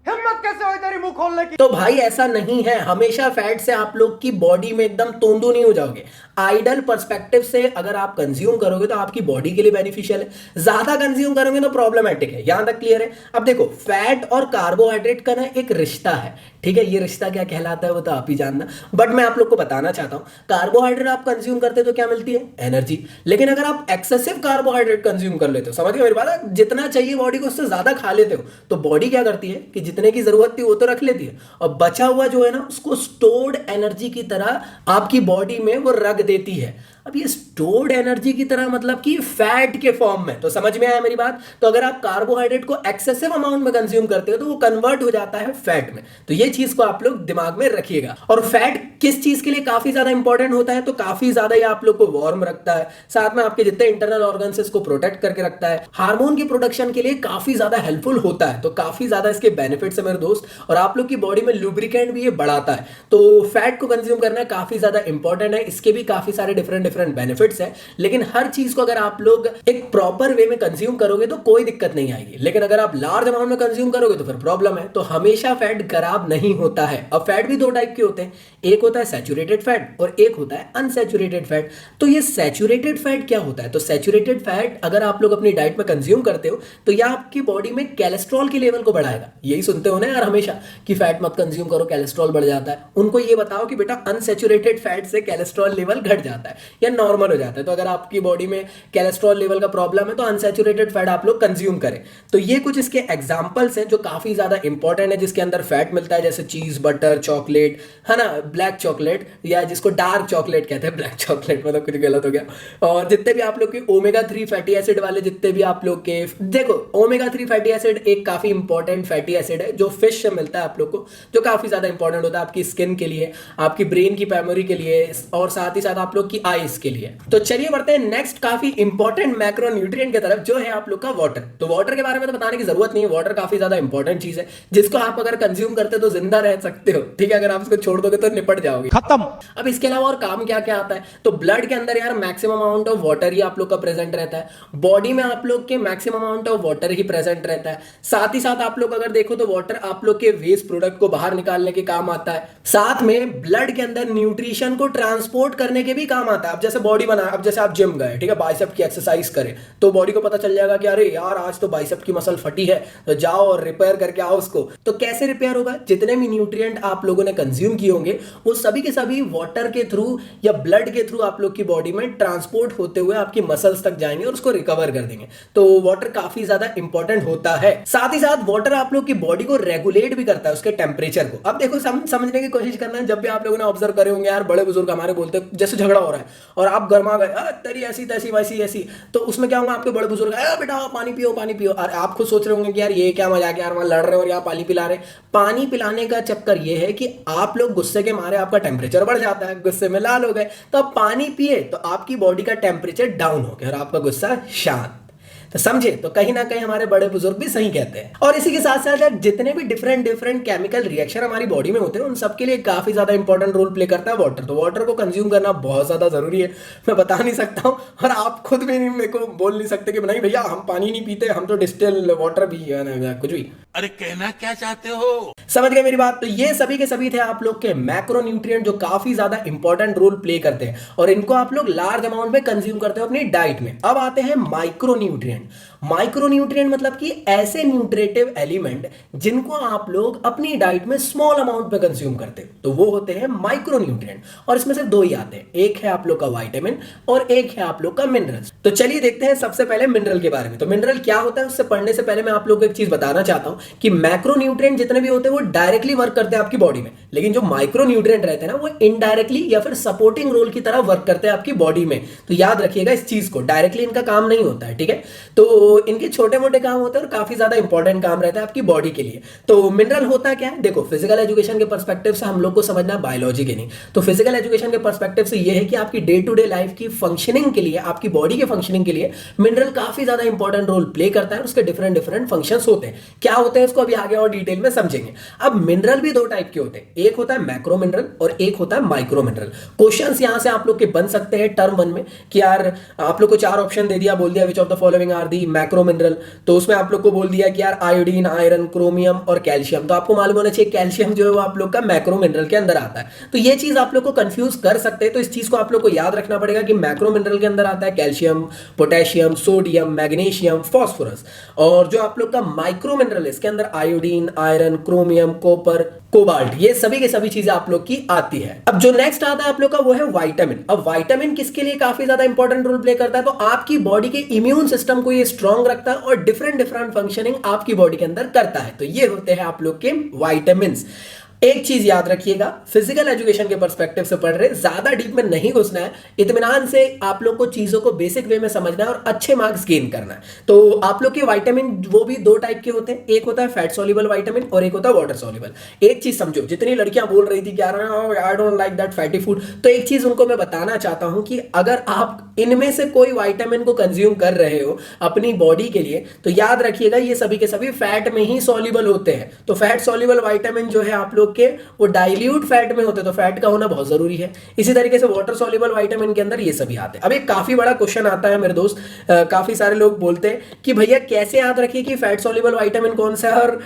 हिम्मत कैसे हुई तेरी मुंह खोलने की? तो भाई ऐसा नहीं है, हमेशा फैट से आप लोग की बॉडी में एकदम तोंदू नहीं हो जाओगे। आइडल पर्सपेक्टिव से अगर आप कंज्यूम करोगे तो आपकी बॉडी के लिए बेनिफिशियल है, ज्यादा कंज्यूम करोगे तो प्रॉब्लमेटिक है। यहां तक क्लियर है? अब देखो फैट और कार्बोहाइड्रेट का ना एक रिश्ता है, ठीक है, ये रिश्ता क्या कहलाता है वो तो आप ही जानना, बट मैं आप लोग को बताना चाहता हूं। कार्बोहाइड्रेट आप कंज्यूम करते तो क्या मिलती है? एनर्जी। लेकिन अगर आप एक्सेसिव कार्बोहाइड्रेट कंज्यूम कर लेते हो, समझ गए मेरी बात, जितना चाहिए बॉडी को उससे ज्यादा खा लेते हो, तो बॉडी क्या करती है कि जितने की जरूरत थी वो तो रख लेती है, और बचा हुआ जो है ना उसको स्टोर्ड एनर्जी की तरह आपकी बॉडी में वो रख देती है। अब ये स्टोर्ड एनर्जी की तरह मतलब कि फैट के फॉर्म में, तो समझ में आया मेरी बात? तो अगर आप कार्बोहाइड्रेट को एक्सेसिव अमाउंट में कंज्यूम करते हो तो वो कन्वर्ट हो जाता है फैट में। तो ये चीज को आप लोग दिमाग में रखिएगा। और फैट किस चीज के लिए काफी ज्यादा इंपॉर्टेंट होता है? तो काफी ज्यादा ये आप लोग को वार्म रखता है, साथ में आपके जितने इंटरनल ऑर्गन्स को प्रोटेक्ट करके रखता है, हार्मोन की प्रोडक्शन के लिए काफी ज्यादा हेल्पफुल होता है। तो काफी ज्यादा इसके बेनिफिट्स है मेरे दोस्त, और आप लोग की बॉडी में लुब्रिकेंट भी ये बढ़ाता है। तो फैट को कंज्यूम करना काफी ज्यादा इंपॉर्टेंट है, इसके भी काफी सारे डिफरेंट बेनिफिट्स है। लेकिन हर चीज को अगर आप लोग एक प्रॉपर वे में कंज्यूम करोगे तो कोई दिक्कत नहीं आएगी, लेकिन अगर आप लार्ज अमाउंट में कंज्यूम करोगे तो फिर प्रॉब्लम है। तो हमेशा फैट खराब नहीं होता है। अब फैट भी दो टाइप के होते हैं, एक होता है सैचुरेटेड फैट और एक होता है अनसैचुरेटेड फैट। तो ये सैचुरेटेड फैट क्या होता है? तो सैचुरेटेड फैट अगर आप लोग अपनी डाइट में कंज्यूम करते हो तो यह आपकी बॉडी में कोलेस्ट्रॉल के लेवल को बढ़ाएगा। यही सुनते हो ना यार हमेशा कि फैट मत कंज्यूम करो, कोलेस्ट्रॉल बढ़ जाता है। उनको ये बताओ कि बेटा अनसैचुरेटेड फैट से कोलेस्ट्रॉल लेवल घट जाता है या नॉर्मल हो जाता है। तो अगर आपकी बॉडी में कोलेस्ट्रॉल लेवल का प्रॉब्लम है तो अनसैचुरेटेड फैट आप लोग कंज्यूम करें। तो ये कुछ इसके एग्जांपल्स हैं जो काफी ज्यादा इंपॉर्टेंट है, जिसके अंदर फैट मिलता है, जैसे चीज, बटर, चॉकलेट, है ना, ब्लैक चॉकलेट या जिसको डार्क चॉकलेट कहते हैं, ब्लैक चॉकलेट मतलब कुछ गलत हो गया। और जितने भी आप लोग के ओमेगा 3 फैटी एसिड वाले जितने भी आप लोग के, देखो ओमेगा 3 फैटी एसिड एक काफी इंपॉर्टेंट फैटी एसिड है जो फिश से मिलता है आप लोग को, जो काफी ज्यादा इंपॉर्टेंट होता है आपकी स्किन के लिए, आपकी ब्रेन की मेमोरी के लिए, और साथ ही साथ आप लोग की आईज बोन्स के लिए। तो चलिए बढ़ते हैं नेक्स्ट काफी इंपॉर्टेंट मैक्रो न्यूट्रिएंट की तरफ, जो है आप लोग का वाटर। तो वाटर के बारे में तो बताने की जरूरत नहीं है, वाटर काफी ज्यादा इंपॉर्टेंट चीज है जिसको आप अगर कंज्यूम करते हो तो जिंदा रह सकते हो, ठीक है। अगर आप इसको छोड़ दोगे तो निपट जाओगे, खत्म। अब इसके अलावा और काम क्या क्या आता है, तो ब्लड के अंदर यार मैक्सिमम अमाउंट ऑफ वाटर ही आप लोग का प्रेजेंट रहता है, बॉडी में आप लोग के maximum amount of water he present रहता है। साथ ही साथ आप लोग अगर देखो तो वाटर आप लोग के वेस्ट प्रोडक्ट को बाहर निकालने के काम आता है, साथ में ब्लड के अंदर न्यूट्रिशन को ट्रांसपोर्ट करने के भी काम आता है। अब जैसे बॉडी बना, अब जैसे आप जिम गए, ठीक है, बाइसेप की एक्सरसाइज करें तो बॉडी को पता चल जाएगा कि अरे यार आज तो बाइसेप की मसल फटी है, तो जाओ और रिपेयर करके आओ उसको। तो कैसे रिपेयर होगा, जितने भी न्यूट्रिएंट आप लोगों ने कंज्यूम किए होंगे वो सभी के सभी वाटर के थ्रू या ब्लड के थ्रू आप लोग की बॉडी में ट्रांसपोर्ट होते हुए आपकी मसल्स तक जाएंगे और उसको रिकवर कर देंगे। तो वाटर काफी ज्यादा इंपॉर्टेंट होता है। साथ ही साथ वाटर आप लोग की बॉडी को रेगुलेट भी करता है, उसके टेम्परेचर को। अब देखो समझने की कोशिश करना है, जब भी आप लोगों ने ऑब्जर्व करे होंगे यार, बड़े बुजुर्ग हमारे बोलते हैं जैसे झगड़ा हो रहा है और आप गर्मा गए तेरी ऐसी तैसी वैसी ऐसी, तो उसमें क्या होगा, आपके बड़े बुजुर्ग बेटा पानी पियो पानी पियो, और आप खुद सोच रहे होंगे कि यार ये क्या मजाक है यार, वहां लड़ रहे हैं और यहाँ पानी पिला रहे। पानी पिलाने का चक्कर ये है कि आप लोग गुस्से के मारे आपका टेम्परेचर बढ़ जाता है, गुस्से में लाल हो गए, तो अब पानी पिए तो आपकी बॉडी का टेम्परेचर डाउन हो गया और आपका गुस्सा शांत। तो समझे, तो कहीं ना कहीं हमारे बड़े बुजुर्ग भी सही कहते हैं। और इसी के साथ साथ जितने भी डिफरेंट केमिकल रिएक्शन हमारी बॉडी में होते हैं उन सबके लिए काफी ज्यादा इंपॉर्टेंट रोल प्ले करता है वाटर। तो वाटर को कंज्यूम करना बहुत ज्यादा जरूरी है, मैं बता नहीं सकता हूं, और आप खुद भी नहीं मेरे को बोल नहीं सकते कि नहीं भैया हम पानी नहीं पीते, हम तो डिस्टिल वाटर भी कुछ भी। अरे कहना क्या चाहते हो, समझ गए मेरी बात। तो ये सभी के सभी थे आप लोग के मैक्रो न्यूट्रिएंट जो काफी ज्यादा इंपॉर्टेंट रोल प्ले करते हैं और इनको आप लोग लार्ज अमाउंट में कंज्यूम करते हो अपनी डाइट में। अब आते हैं माइक्रो न्यूट्रिएंट। माइक्रो न्यूट्रिएंट मतलब कि ऐसे न्यूट्रिटिव एलिमेंट जिनको आप लोग अपनी डाइट में स्मॉल अमाउंट में कंज्यूम करते हो, तो वो होते हैं माइक्रो न्यूट्रिएंट। और इसमें से दो ही आते हैं, एक है आप लोग का विटामिन और एक है आप लोग का मिनरल्स। तो चलिए देखते हैं सबसे पहले मिनरल के बारे में। तो मिनरल क्या होता है उससे पढ़ने से पहले मैं आप लोग को एक चीज बताना चाहता हूं कि मैक्रो न्यूट्रिएंट जितने भी होते हैं वो डायरेक्टली वर्क करते हैं आपकी बॉडी में, लेकिन जो माइक्रो न्यूट्रिएंट रहते हैं ना वो इनडायरेक्टली या फिर सपोर्टिंग रोल की तरह वर्क करते हैं आपकी बॉडी में। तो याद रखिएगा इस चीज को, डायरेक्टली इनका काम नहीं होता है, ठीक है। तो इनके छोटे मोटे काम होते हैं और काफी ज्यादा इंपॉर्टेंट काम रहता है आपकी बॉडी के लिए। तो मिनरल होता क्या है, देखो फिजिकल एजुकेशन के पर्सपेक्टिव से हम लोग को समझना है, बायोलॉजी के नहीं। तो फिजिकल एजुकेशन के पर्सपेक्टिव से ये है कि आपकी डे टू डे लाइफ की फंक्शनिंग के लिए, आपकी बॉडी के फंक्शनिंग के लिए मिनरल काफी ज्यादा इंपॉर्टेंट रोल प्ले करता है। उसके डिफरेंट फंक्शंस होते हैं। क्या होते हैं इसको अभी आगे और डिटेल में समझेंगे। अब मिनरल भी दो टाइप के होते हैं, एक होता है मैक्रो मिनरल और एक होता है माइक्रो मिनरल। क्वेश्चंस यहां से आप लोग के बन सकते हैं टर्म 1 में कि यार आप लोग को 4 ऑप्शन दे दिया, बोल दिया which of the following are the macro mineral. तो उसमें आप लोग को बोल दिया कि यार आयोडीन, आयरन, क्रोमियम और कैल्शियम। तो आपको मालूम होना चाहिए कैल्शियम जो है वो आप लोग का मैक्रो मिनरल के अंदर आता है। तो ये चीज आप लोग को कंफ्यूज कर सकते हैं, तो इस चीज को आप लोग को याद रखना पड़ेगा कि मैक्रो मिनरल के अंदर आता है calcium, potassium, sodium, magnesium, phosphorus. और जो आप लोग का माइक्रो मिनरल है इसके अंदर iodine, iron, chromium, copper, cobalt, ये सभी के सभी चीजें आप लोग की आती है। अब जो नेक्स्ट आता है आप लोग का वो है विटामिन। अब विटामिन किसके लिए काफी ज्यादा इंपॉर्टेंट रोल प्ले करता है, तो आपकी बॉडी के इम्यून सिस्टम को ये स्ट्रांग रखता है और डिफरेंट फंक्शनिंग आपकी बॉडी के अंदर करता है। तो ये होते हैं आप लोग के विटामिन। एक चीज याद रखिएगा, फिजिकल एजुकेशन के पर्सपेक्टिव से पढ़ रहे, ज्यादा डीप में नहीं घुसना है, इत्मीनान से आप लोग को चीजों को बेसिक वे में समझना है और अच्छे मार्क्स गेन करना है। तो आप लोग के विटामिन वो भी दो टाइप के होते हैं, एक होता है फैट सॉल्युबल विटामिन और एक होता है वाटर सॉल्युबल। एक चीज समझो, जितनी लड़कियां बोल रही थी कि यार I don't like that fatty food, तो एक चीज उनको मैं बताना चाहता हूं कि अगर आप इनमें से कोई विटामिन को कंज्यूम कर रहे हो अपनी बॉडी के लिए, तो याद रखिएगा ये सभी के सभी फैट में ही सॉल्युबल होते हैं। तो फैट सॉल्युबल विटामिन जो है आप लोग के वो डाइल्यूट फैट में होते हैं, तो फैट का होना बहुत जरूरी है। इसी तरीके से वाटर सॉल्युबल विटामिन के अंदर ये सभी आते हैं। अब एक काफी बड़ा क्वेश्चन आता है मेरे दोस्त, काफी सारे लोग बोलते हैं कि भैया कैसे याद रखिए कि फैट सॉल्युबल विटामिन कौन सा है और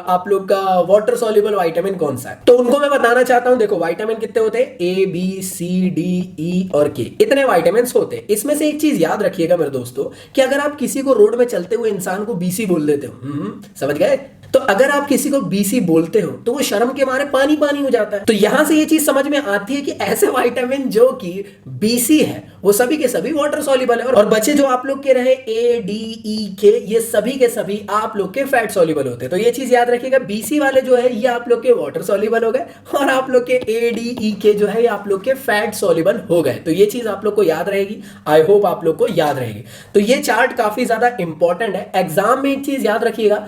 आप लोग का वाटर सॉल्युबल विटामिन कौन सा है। तो उनको मैं बताना चाहता हूं, देखो विटामिन कितने होते हैं, A B C D E और के, इतने विटामिन होते हैं। इसमें से एक चीज याद रखिएगा मेरे दोस्तों कि अगर आप किसी को रोड में चलते हुए इंसान को बीसी बोल देते हो, समझ गए, तो अगर आप किसी को बीसी बोलते हो तो वो शर्म के मारे पानी पानी हो जाता है। तो यहां से ये चीज समझ में आती है कि ऐसे विटामिन जो कि बीसी है वो सभी के सभी वाटर सॉल्युबल है, और बचे जो आप लोग के रहे ए डी ई के, ये सभी के सभी आप लोग के फैट सॉल्युबल होते हैं। तो ये चीज याद रखिएगा, बीसी वाले जो है ये आप लोग के वाटर सॉल्युबल हो गए और आप लोग के ए डी ई के जो है ये आप लोग के फैट सॉल्युबल हो गए। तो ये चीज आप लोग को याद रहेगी, आई होप आप लोग को याद रहेगी। तो ये चार्ट काफी ज्यादा इंपॉर्टेंट है। एग्जाम में एक चीज याद रखिएगा,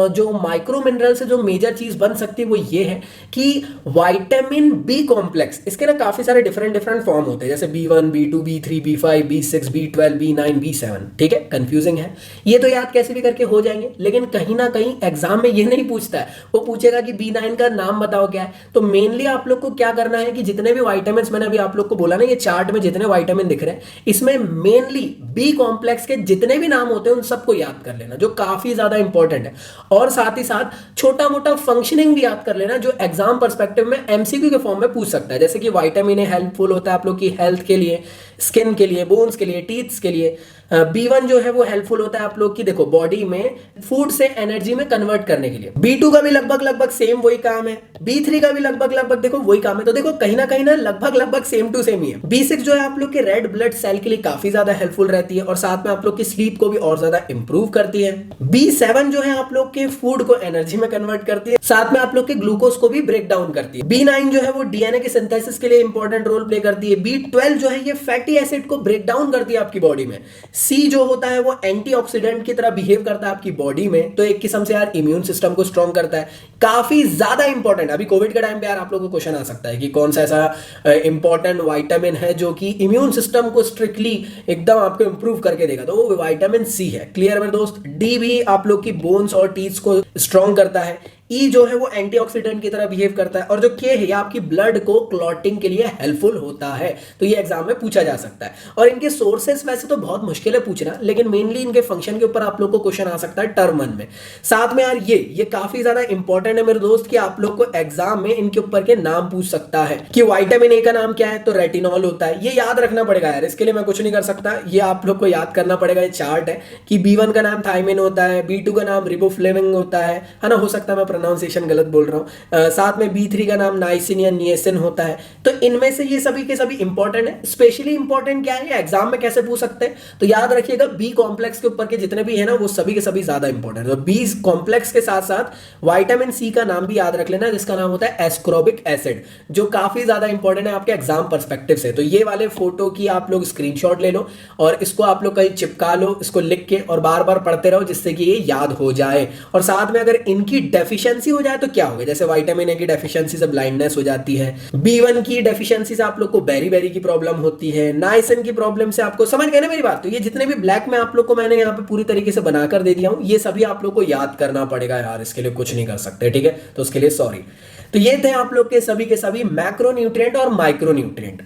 जो माइक्रो मिनरल से जो मेजर चीज बन सकती है वो ये है कि विटामिन बी कॉम्प्लेक्स, इसके ना काफी सारे डिफरेंट फॉर्म होते हैं, जैसे B1, B2, B3, B5, B6, B12, B9, B7। ठीक है, कंफ्यूजिंग है ये तो, याद कैसे भी करके हो जाएंगे, लेकिन कहीं ना कहीं एग्जाम में ये नहीं पूछता है, वो पूछेगा कि B9 का नाम बताओ क्या है। तो मेनली आप लोग को क्या करना है कि जितने भी विटामिन मैंने अभी आप लोग को बोला ना, ये चार्ट में जितने विटामिन दिख रहे हैं, इसमें मेनली बी कॉम्प्लेक्स के जितने भी नाम होते हैं उन सबको याद कर लेना, जो काफी ज्यादा इंपॉर्टेंट है। और साथ ही साथ छोटा मोटा फंक्शनिंग भी याद कर लेना, जो एग्जाम पर्सपेक्टिव में एमसीक्यू के फॉर्म में पूछ सकता है, जैसे कि विटामिन ए हेल्पफुल होता है आप लोग की हेल्थ के लिए, स्किन के लिए, बोन्स के लिए, टीथ्स के लिए। B1 जो है वो हेल्पफुल होता है आप लोग की देखो बॉडी में फूड से एनर्जी में कन्वर्ट करने के लिए। B2 का भी लगभग सेम वही काम है। B3 का भी लगभग देखो वही काम है। तो देखो कहीं ना लगभग सेम टू सेम ही है। B6 जो है आप लोग के रेड ब्लड सेल के लिए काफी ज्यादा हेल्पफुल रहती है और साथ में आप लोग की स्लीप को भी और ज्यादा इंप्रूव करती है। B7 जो है आप लोग के फूड को एनर्जी में कन्वर्ट करती है, साथ में आप लोग के ग्लूकोज को भी ब्रेक डाउन करती है। B9 जो है वो डीएनए के सिंथेसिस के लिए इंपॉर्टेंट रोल प्ले करती है। B12 जो है ये फैटी एसिड को ब्रेक डाउन करती है आपकी बॉडी में। C जो होता है वो एंटीऑक्सीडेंट की तरह बिहेव करता है आपकी बॉडी में, तो एक किस्म से यार इम्यून सिस्टम को स्ट्रॉन्ग करता है, काफी ज्यादा इंपॉर्टेंट। अभी कोविड के टाइम पे यार आप लोगों को क्वेश्चन आ सकता है कि कौन सा ऐसा इंपॉर्टेंट विटामिन है जो कि इम्यून सिस्टम को स्ट्रिक्टली एकदम आपको इंप्रूव करके देगा, तो वो विटामिन सी है। क्लियर मेरे दोस्त। डी भी आप लोग की बोन्स और टीथ को स्ट्रॉन्ग करता है। ई जो है वो एंटीऑक्सीडेंट की तरह बिहेव करता है और जो के है ये आपकी ब्लड को क्लॉटिंग के लिए हेल्पफुल होता है, तो ये एग्जाम में पूछा जा सकता है। और इनके सोर्सेस वैसे तो बहुत मुश्किल है पूछना, लेकिन मेनली इनके फंक्शन के ऊपर आप लोग को क्वेश्चन आ सकता है टर्म 1 में। साथ में यार ये काफी ज्यादा इंपॉर्टेंट है मेरे दोस्त कि आप लोग को एग्जाम में इनके ऊपर के नाम पूछ सकता है कि विटामिन ए का नाम क्या है, तो रेटिनॉल होता है। ये याद रखना पड़ेगा यार, इसके लिए मैं कुछ नहीं कर सकता, ये आप लोग को याद करना पड़ेगा। ये चार्ट है कि B1 का नाम थायमिन होता है, B2 का नाम रिबोफ्लेविन होता है ना, हो सकता है मैं प्रोनाउंसिएशन गलत बोल रहा हूं। साथ में B3 का नाम नाइसिन या निएसिन होता है। तो इनमें से ये सभी के सभी इंपॉर्टेंट है। स्पेशली इंपॉर्टेंट क्या है, एग्जाम में कैसे पूछ सकते हैं, तो याद रखिएगा बी कॉम्प्लेक्स के ऊपर के जितने भी है ना वो सभी के सभी ज्यादा इंपॉर्टेंट है। तो बी कॉम्प्लेक्स के साथ साथ विटामिन सी का नाम भी याद रख लेना, जिसका नाम होता है एस्कॉर्बिक एसिड, जो काफी ज्यादा इंपॉर्टेंट है आपके एग्जाम पर्सपेक्टिव से। तो ये वाले फोटो की आप लोग स्क्रीनशॉट ले लो और इसको आप लोग कहीं चिपका लो, इसको लिख के और बार बार पढ़ते रहो, जिससे कि ये याद हो जाए। और साथ में अगर इनकी डेफिशिएंसी हो जाए तो क्या होगा, जैसे विटामिन ए की डेफिशिएंसी से ब्लाइंडनेस हो जाती है, B1 की डेफिशिएंसी से आप लोग को बेरी की प्रॉब्लम होती है, नाइसिन की प्रॉब्लम से आपको, समझ गए ना मेरी बात। तो ये जितने भी ब्लैक में आप लोग को मैंने यहाँ पे पूरी तरीके से बनाकर दे दिया हूं, ये सभी आप लोग को याद करना पड़ेगा यार, इसके लिए कुछ नहीं कर सकते, ठीक है। तो उसके लिए सॉरी। तो ये थे आप लोग के सभी मैक्रोन्यूट्रिएंट और माइक्रोन्यूट्रिएंट।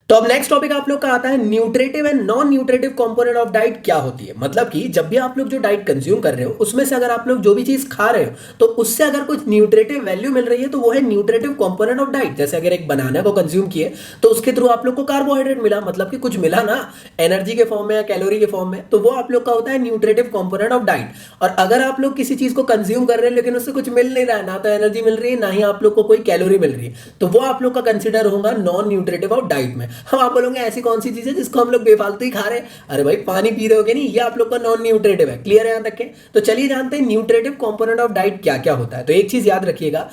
तो अब नेक्स्ट टॉपिक आप लोग का आता है nutritive and non nutritive component of diet क्या होती है। मतलब कि जब भी आप लोग जो डाइट कंज्यूम कर रहे हो उसमें से अगर आप लोग जो भी चीज खा रहे हो तो उससे अगर कुछ न्यूट्रिटिव वैल्यू मिल रही है तो वो है न्यूट्रिटिव कंपोनेंट ऑफ डाइट। जैसे अगर एक बनाना को कंज्यूम किए तो उसके थ्रू आप लोग को कार्बोहाइड्रेट मिला, मतलब कि कुछ मिला ना एनर्जी के फॉर्म में या कैलोरी के फॉर्म में, तो वो आप लोग का होता है न्यूट्रिटिव कंपोनेंट ऑफ डाइट। और अगर आप लोग किसी चीज को कंज्यूम कर रहे हैं लेकिन उससे कुछ मिल नहीं रहा है, ना तो एनर्जी मिल रही है ना ही आप लोग को कोई कैलोरी मिल रही है, तो वो आप लोग का कंसिडर होगा नॉन न्यूट्रिटिव ऑफ डाइट में। हम आप बोलोगे ऐसी कौन सी चीज है जिसको हम लोग बेफालतू ही खा रहे हैं, अरे भाई पानी पी रहे हो कि नहीं, ये आप लोग का नॉन न्यूट्रिटिव है। क्लियर है यहां तक के? तो चलिए जानते हैं न्यूट्रिटिव कंपोनेंट ऑफ डाइट क्या क्या होता है। तो एक चीज याद रखिएगा,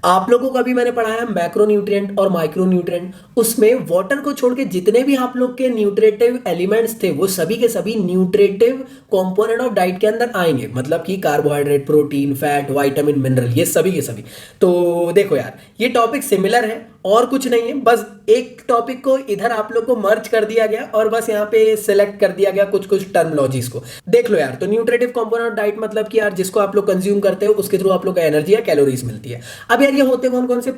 आप लोगों को अभी मैंने पढ़ाया मैक्रोन्यूट्रिएंट और माइक्रोन्यूट्रिएंट, उसमें वाटर को छोड़ के जितने भी आप लोग के न्यूट्रिटिव एलिमेंट्स थे वो सभी के सभी न्यूट्रिटिव कंपोनेंट ऑफ डाइट के अंदर आएंगे, मतलब कि carbohydrate, protein, fat, vitamin, mineral, ये सभी के सभी। तो देखो यार ये टॉपिक सिमिलर है और कुछ नहीं है, बस एक टॉपिक को इधर आप लोग को मर्ज कर दिया गया और बस यहाँ पे सिलेक्ट कर दिया गया कुछ टर्मिनोलॉजीज को। देख लो यार, तो न्यूट्रिटिव कंपोनेंट ऑफ डाइट मतलब कि यार जिसको आप लोग कंज्यूम करते हो उसके थ्रू आप लोग को एनर्जी या कैलोरीज मिलती है। अब यार ये होते कौन कौन से?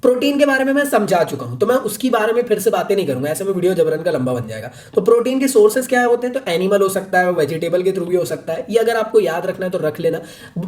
प्रोटीन के बारे में मैं समझा चुका हूं, तो मैं उसकी बारे में फिर से बातें नहीं करूंगा, ऐसे में वीडियो जबरन का लंबा बन जाएगा। तो प्रोटीन के सोर्सेस क्या होते हैं? तो एनिमल हो सकता है, वेजिटेबल के थ्रू भी हो सकता है, ये अगर आपको याद रखना है तो रख लेना।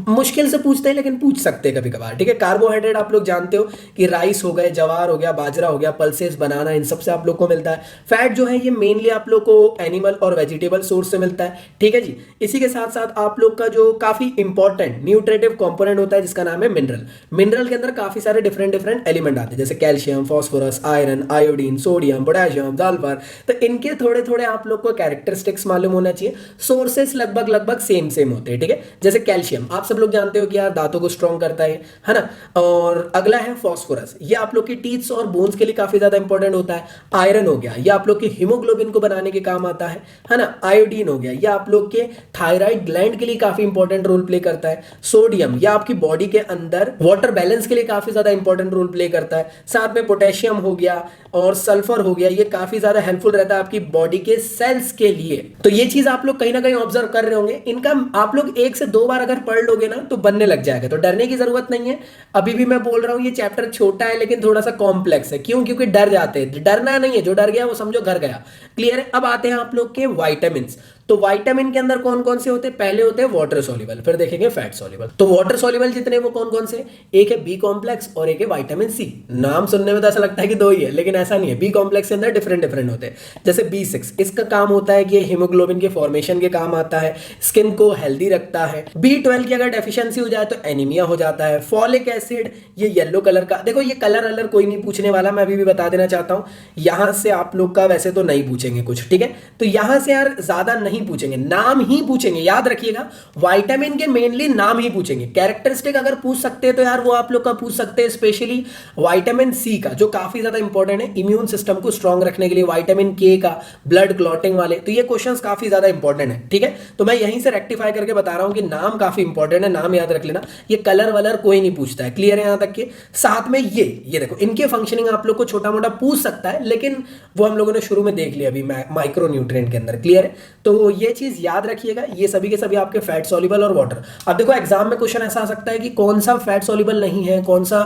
मुश्किल से पूछते हैं लेकिन पूछ सकते हैं कभी कभार, ठीक है। कार्बोहाइड्रेट आप लोग जानते हो कि राइस हो गए, जवार हो गया, बाजरा हो गया, पल्सेस, बनाना, इन सब से आप लोग को मिलता है। फैट जो है ये मेनली आप लोग को एनिमल और वेजिटेबल सोर्स से मिलता है, ठीक है जी। इसी के साथ साथ आप लोग का जो काफी इंपॉर्टेंट न्यूट्रिटिव कंपोनेंट होता है जिसका नाम है मिनरल। मिनरल के अंदर काफी सारे डिफरेंट एलिमेंट आते हैं जैसे calcium, phosphorus, iron, iodine, sodium, potassium, sulphur, तो इनके थोड़े थोड़े आप लोग को कैरेक्टरिस्टिक्स मालूम होना चाहिए। सोर्सेस लगभग लगभग सेम होते हैं, ठीक है। जैसे कैल्शियम आप सब लोग जानते हो कि यार दांतों को स्ट्रॉन्ग करता है ना। और अगला है फास्फोरस, ये आप लोग की टीथ्स और बोन्स के लिए काफी ज्यादा इंपॉर्टेंट होता है। आयरन हो गया, ये आप लोग के हीमोग्लोबिन को बनाने के काम आता है ना। आयोडीन हो गया, ये आप लोग के थायराइड ग्लैंड के लिए काफी इंपॉर्टेंट रोल प्ले करता है। सोडियम ये आपकी बॉडी के अंदर वाटर बैलेंस के लिए काफी ज्यादा इंपॉर्टेंट रोल प्ले करता है। साथ में पोटेशियम हो गया और सल्फर हो गया, ये काफी ज्यादा हेल्पफुल रहता है आपकी बॉडी के सेल्स के लिए। तो ये चीज आप लोग कहीं ना कहीं ऑब्जर्व कर रहे होंगे। इनका आप लोग 1 से 2 बार अगर पढ़ लोगे ना तो बनने लग जाएगा, तो डरने की जरूरत नहीं है। अभी भी मैं बोल रहा हूं ये चैप्टर छोटा है लेकिन थोड़ा सा कॉम्प्लेक्स है। क्यों? क्योंकि डर जाते हैं। डरना नहीं है, जो डर गया वो समझो घर गया। क्लियर है? अब आते हैं आप लोग के विटामिन। तो विटामिन के अंदर कौन कौन से होते हैं? पहले होते हैं वाटर सॉल्युबल, फिर देखेंगे फैट सॉल्युबल। तो वाटर सॉल्युबल जितने वो कौन कौन से? एक है बी कॉम्प्लेक्स और एक है विटामिन सी। नाम सुनने में तो ऐसा लगता है कि 2 ही है, लेकिन ऐसा नहीं है। बी कॉम्प्लेक्स के अंदर डिफरेंट होते हैं। जैसे B6, इसका काम होता है कि ये हीमोग्लोबिन के फॉर्मेशन के काम आता है, स्किन को हेल्दी रखता है। B12 की अगर डेफिशिएंसी हो जाए तो एनीमिया हो जाता है। फॉलिक एसिड ये येलो कलर का, देखो ये कलर कोई नहीं पूछने वाला, मैं अभी भी बता देना चाहता हूं। यहां से आप लोग का वैसे तो नहीं पूछेंगे कुछ, ठीक है। तो यहां से यार ज्यादा नहीं पूछेंगे, नाम ही पूछेंगे, याद रखिएगा। विटामिन के मेनली नाम ही पूछेंगे। कैरेक्टरिस्टिक अगर पूछ सकते हैं तो यार वो आप लोग का पूछ सकते हैं, स्पेशली विटामिन सी का जो काफी ज्यादा इंपॉर्टेंट है इम्यून सिस्टम को स्ट्रांग रखने के लिए। विटामिन के का, ब्लड क्लॉटिंग वाले, तो ये क्वेश्चंस काफी ज्यादा इंपॉर्टेंट है, ठीक है। तो मैं यहीं से रेक्टिफाई करके बता रहा हूं कि नाम काफी इंपॉर्टेंट है, नाम याद रख लेना। ये कलर वलर कोई नहीं पूछता है, क्लियर है यहां तक के। साथ में ये देखो इनके फंक्शनिंग आप लोग को छोटा मोटा पूछ सकता है, लेकिन वो हम लोगों ने शुरू में देख लिया अभी माइक्रो न्यूट्रिएंट के अंदर, क्लियर है। तो ये चीज याद रखिएगा, ये सभी के सभी आपके फैट सॉल्युबल और वाटर। अब देखो एग्जाम में क्वेश्चन ऐसा आ सकता है कि कौन सा फैट सॉल्युबल नहीं है, कौन सा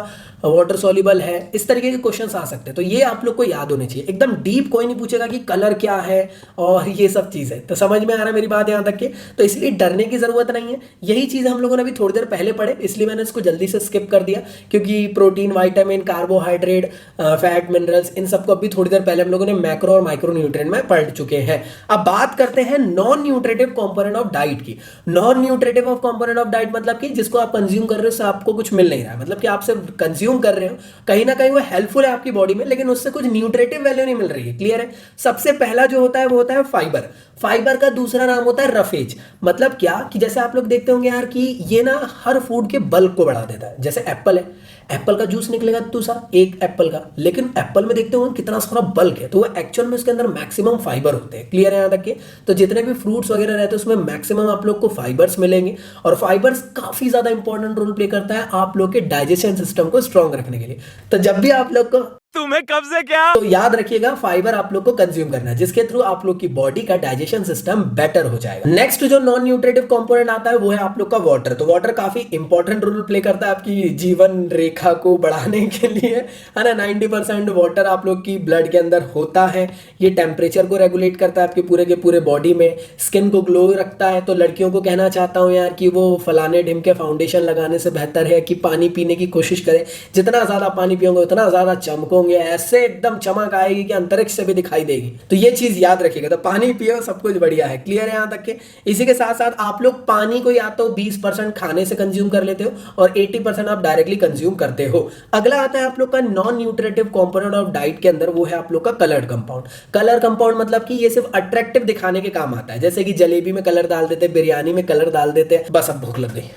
वाटर सॉल्युबल है, इस तरीके के क्वेश्चंस आ सकते हैं। तो ये आप लोग को याद होने चाहिए। एकदम डीप कोई नहीं पूछेगा कि कलर क्या है और ये सब चीजें। तो समझ में आ रहा है मेरी बात यहां तक के? तो इसलिए डरने की जरूरत नहीं है। यही चीज हम लोगों ने अभी थोड़ी देर पहले पढ़े, इसलिए मैंने इसको जल्दी से स्किप कर दिया, क्योंकि protein, vitamin, carbohydrate, fat, minerals, इन सबको अभी थोड़ी देर पहले हम लोगों ने मैक्रो और माइक्रो न्यूट्रिएंट में पढ़ चुके हैं। अब बात करते हैं non nutritive component of diet की। Non nutritive of component of diet मतलब कि जिसको आप कंज्यूम कर रहे हो उससे आपको कुछ मिल नहीं रहा है, मतलब कि आप सिर्फ कंज्यूम कर रहे हो, कहीं ना कहीं वो हेल्पफुल है आपकी बॉडी में, लेकिन उससे कुछ न्यूट्रिटिव वैल्यू नहीं मिल रही है, क्लियर है। सबसे पहला जो होता है वो होता है फाइबर। फाइबर का दूसरा नाम होता है रफेज। मतलब क्या कि जैसे आप लोग देखते होंगे यार कि ये ना हर फूड के बल्क को बढ़ा देता है। जैसे एप्पल है, एप्पल का जूस निकलेगा तो सा एक एप्पल का, लेकिन एप्पल में देखते होंगे कितना सारा बल्क है, तो वो एक्चुअल में उसके अंदर मैक्सिमम फाइबर होते हैं, क्लियर है यहाँ तक के। तो जितने भी फ्रूट्स वगैरह रहते हैं उसमें मैक्सिमम आप लोग को फाइबर्स मिलेंगे, और फाइबर्स काफी ज्यादा इंपॉर्टेंट रोल प्ले करता है आप लोग के डाइजेशन सिस्टम को स्ट्रॉन्ग रखने के लिए। तो जब भी आप लोग को तुम्हें कब से क्या, तो याद रखिएगा फाइबर आप लोग को कंज्यूम करना है, जिसके थ्रू आप लोग की बॉडी का डाइजेशन सिस्टम बेटर हो जाएगा। नेक्स्ट जो नॉन न्यूट्रिटिव कंपोनेंट आता है वो है आप लोग का वाटर। तो वाटर काफी इंपॉर्टेंट रोल प्ले करता है आपकी जीवन रेखा को बढ़ाने के लिए, है ना। 90% वाटर आप लोग की ब्लड के अंदर होता है। ये टेम्परेचर को रेगुलेट करता है आपके पूरे के पूरे बॉडी में, स्किन को ग्लो रखता है। तो लड़कियों को कहना चाहता हूँ यार कि वो फलाने ढिम के फाउंडेशन लगाने से बेहतर है कि पानी पीने की कोशिश करें। जितना ज्यादा पानी पियोगे उतना ज्यादा चमकोगे, ऐसे एकदम चमक आएगी कि अंतरिक्ष से भी दिखाई देगी। तो ये चीज याद रखिएगा। तो पानी पियो, सब कुछ बढ़िया है, क्लियर है यहाँ तक के। इसी के साथ साथ आप लोग पानी को या तो 20% खाने से कंज्यूम कर लेते हो और 80% आप डायरेक्टली कंज्यूम करते हो। अगला आता है आप लोग का non nutritive component of diet के अंदर, वो है आप लोग का कलर्ड कंपाउंड। कलर कंपाउंड मतलब कि ये सिर्फ अट्रैक्टिव दिखाने के काम आता है। जैसे कि जलेबी में कलर डाल देते हैं, बिरयानी में कलर डाल देते हैं। बस अब भूख लग गई,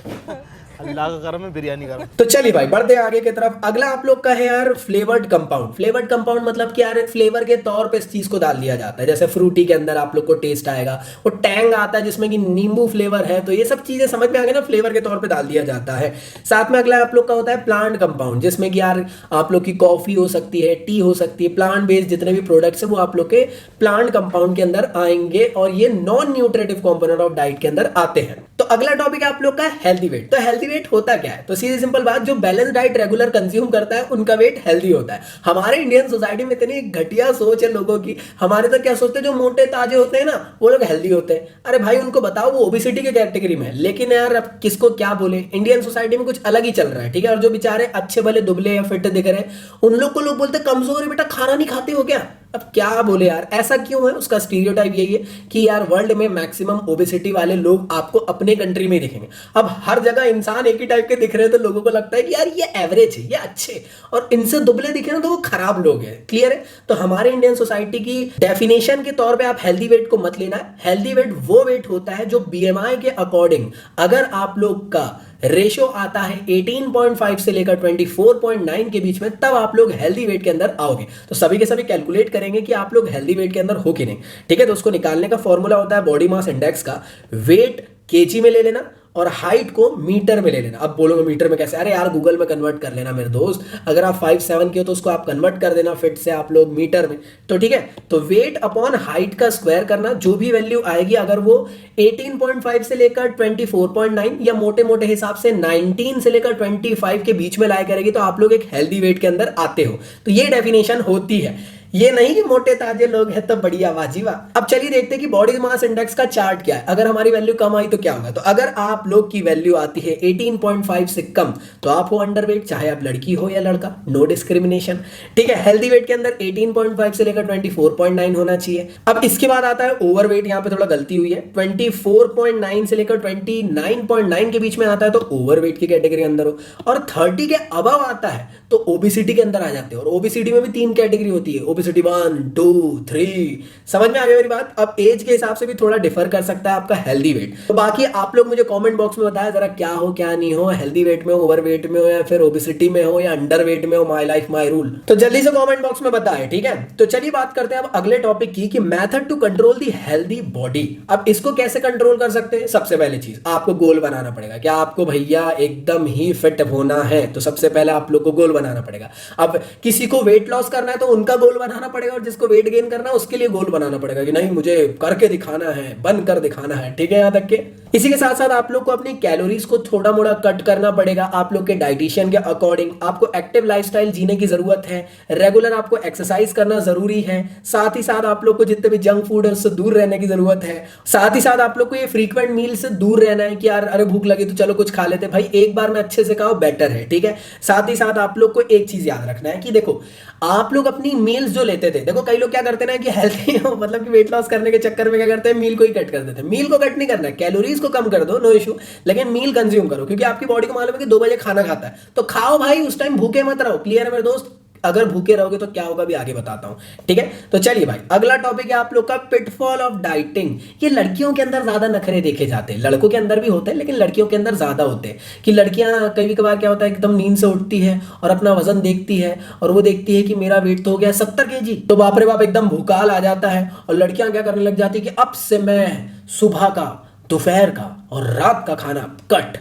अल्लाह का करम है बिरयानी का। तो चलिए भाई बढ़ते हैं आगे की तरफ। अगला आप लोग का है यार फ्लेवर्ड कंपाउंड। फ्लेवर्ड कंपाउंड मतलब कि यार फ्लेवर के तौर पे इस चीज को डाल दिया जाता है। जैसे फ्रूटी के अंदर आप लोग को टेस्ट आएगा, वो टैंग आता है जिसमें कि नींबू फ्लेवर है। तो ये सब चीजें समझ में आ गई ना, फ्लेवर के तौर पे डाल दिया जाता है। साथ में अगला आप लोग का होता है प्लांट कंपाउंड, जिसमें कि यार आप लोग की कॉफी हो सकती है, टी हो सकती है, प्लांट बेस्ड जितने भी प्रोडक्ट्स है वो आप लोग के प्लांट कंपाउंड के अंदर आएंगे, और ये non nutritive component of diet के अंदर आते हैं। तो अगला टॉपिक आप लोग का हेल्दी वेट। तो हेल्दी वेट होता क्या है? तो सीधी सिंपल बात, जो बैलेंस डाइट रेगुलर कंज्यूम करता है उनका वेट हेल्दी होता है। हमारे इंडियन सोसाइटी में इतनी घटिया सोच है लोगों की। हमारे तो क्या सोचते हैं, जो मोटे ताजे होते हैं ना वो लोग हेल्दी होते हैं। अरे भाई उनको बताओ वो ओबेसिटी के कैटेगरी में है। लेकिन यार अब किसको क्या बोले, इंडियन सोसाइटी में कुछ अलग ही चल रहा है, ठीक है। और जो बेचारे अच्छे भले दुबले या फिट दिख रहे हैं उन लोग को लोग बोलते कमजोर है, बेटा खाना नहीं खाते हो क्या। अब क्या बोले यार, ऐसा क्यों है? उसका स्टीरियोटाइप यही है कि यार वर्ल्ड में मैक्सिमम ओबेसिटी वाले लोग आपको अपने अपने कंट्री में ही दिखेंगे। अब हर जगह इंसान एक ही टाइप के दिख रहे हैं तो लोगों को लगता है कि यार ये एवरेज है, ये अच्छे, और इनसे दुबले दिखे ना तो वो खराब लोग हैं। क्लियर है? तो हमारे इंडियन सोसाइटी की डेफिनेशन के तौर पे आप हेल्दी वेट को मत लेना। हेल्दी वेट वो वेट होता है जो बीएमआई के अकॉर्डिंग, अगर आप लोग का रेशो आता है 18.5 से लेकर 24.9 के बीच में, तब आप लोग हेल्दी वेट के अंदर आओगे। तो सभी के सभी कैलकुलेट करेंगे कि आप लोग हेल्दी वेट के अंदर हो कि नहीं। ठीक है? तो उसको निकालने का फॉर्मूला होता है बॉडी मास इंडेक्स का, वेट केजी में ले लेना और हाइट को मीटर में ले लेना। अब बोलोगे मीटर में कैसे? अरे यार गूगल में कन्वर्ट कर लेना मेरे दोस्त, अगर आप 5'7" के हो तो उसको आप कन्वर्ट कर देना फिट से आप लोग मीटर में। तो ठीक है, तो वेट अपॉन हाइट का स्क्वायर करना, जो भी वैल्यू आएगी, अगर वो 18.5 से लेकर 24.9 या मोटे मोटे हिसाब से 19 से लेकर 25 के बीच में लाया करेगी तो आप लोग एक हेल्दी वेट के अंदर आते हो। तो ये डेफिनेशन होती है, ये नहीं कि मोटे ताजे लोग हैं तो बढ़िया वाजीवा। अब चलिए देखते हैं कि बॉडी मास इंडेक्स का चार्ट क्या है। अगर हमारी वैल्यू कम आई तो क्या होगा? तो अगर आप लोग की वैल्यू आती है 18.5 से कम तो आप हो अंडरवेट, चाहे आप लड़की हो या लड़का, नो डिस्क्रिमिनेशन। ठीक है? हेल्दी वेट के अंदर 18.5 से लेकर 24.9 होना चाहिए। अब इसके बाद आता है ओवरवेट, यहां पे थोड़ा गलती हुई है, 24.9 से लेकर 29.9 के बीच में आता है तो ओवरवेट की कैटेगरी अंदर हो, और 30 के अबव आता है तो ओबेसिटी के अंदर आ जाते हो। और ओबेसिटी में भी 3 कैटेगरी होती है, ओबेसिटी 1, 2, 3। समझ में आ गई मेरी बात? अब एज के हिसाब से भी थोड़ा डिफर कर सकता है आपका हेल्दी वेट। तो बाकी आप लोग मुझे कमेंट बॉक्स में बताया जरा क्या हो क्या नहीं हो, हेल्दी वेट में हो, ओवर वेट में हो, या फिर ओबेसिटी में हो, या अंडर वेट में हो। My life my rule. तो जल्दी से कमेंट बॉक्स में बताएं। ठीक है? तो चलिए बात करते हैं अब अगले टॉपिक की, कि method to control the healthy body. अब इसको कैसे कंट्रोल कर सकते हैं? सबसे पहले चीज, आपको गोल बनाना पड़ेगा। क्या आपको भैया एकदम ही फिट होना है तो सबसे पहले आप लोग को गोल बनाना पड़ेगा। अब किसी को वेट लॉस करना है तो उनका गोल बनाना पड़ेगा, और जिसको वेट गेन करना है उसके लिए गोल बनाना पड़ेगा कि नहीं मुझे करके दिखाना है, बन कर दिखाना है। ठीक है? यहां तक के इसी के साथ साथ आप लोग को अपनी कैलोरीज को थोड़ा मोड़ा कट करना पड़ेगा। आप लोग के डाइटिशियन के अकॉर्डिंग आपको एक्टिव लाइफस्टाइल जीने की जरूरत है, रेगुलर आपको एक्सरसाइज करना जरूरी है। साथ ही साथ आप लोग को जितने भी जंक फूड है उससे दूर रहने की जरूरत है। साथ ही साथ आप लोग को ये फ्रीक्वेंट मील से दूर रहना है कि यार अरे भूख लगी तो चलो कुछ खा लेते, भाई एक बार में अच्छे से खाओ, बेटर है। ठीक है? साथ ही साथ आप लोग को एक चीज याद रखना है कि देखो, आप लोग अपनी मील्स जो लेते थे, देखो कई लोग क्या करते हैं ना कि हेल्थी हो, मतलब कि वेट लॉस करने के चक्कर में क्या करते हैं, मील को ही कट कर देते हैं। मील को कट नहीं करना है, कैलोरीज को कम कर दो, नो इशू, लेकिन मील कंज्यूम करो, क्योंकि आपकी बॉडी को मालूम है कि 2 बजे खाना खाता है तो खाओ भाई, उस टाइम भूखे मत रहो। क्लियर है मेरे दोस्त? अगर भूखे रहोगे तो क्या होगा भी आगे बताता हूं। ठीक है? तो चलिए भाई, अगला टॉपिक है आप लोग का पिटफॉल ऑफ डाइटिंग। ये लड़कियों के अंदर ज्यादा नखरे देखे जाते हैं, लड़कों के अंदर भी होते हैं लेकिन लड़कियों के अंदर ज्यादा होते हैं। कि लड़कियां कभी कभार क्या होता है, एकदम नींद से उठती है और अपना वजन देखती है और वो देखती है कि मेरा वेट तो हो गया 70 kg, तो बाप रे बाप एकदम भूकाल आ जाता है, और लड़कियां क्या करने लग जाती है कि अब से मैं सुबह का, दोपहर का और रात का खाना कट।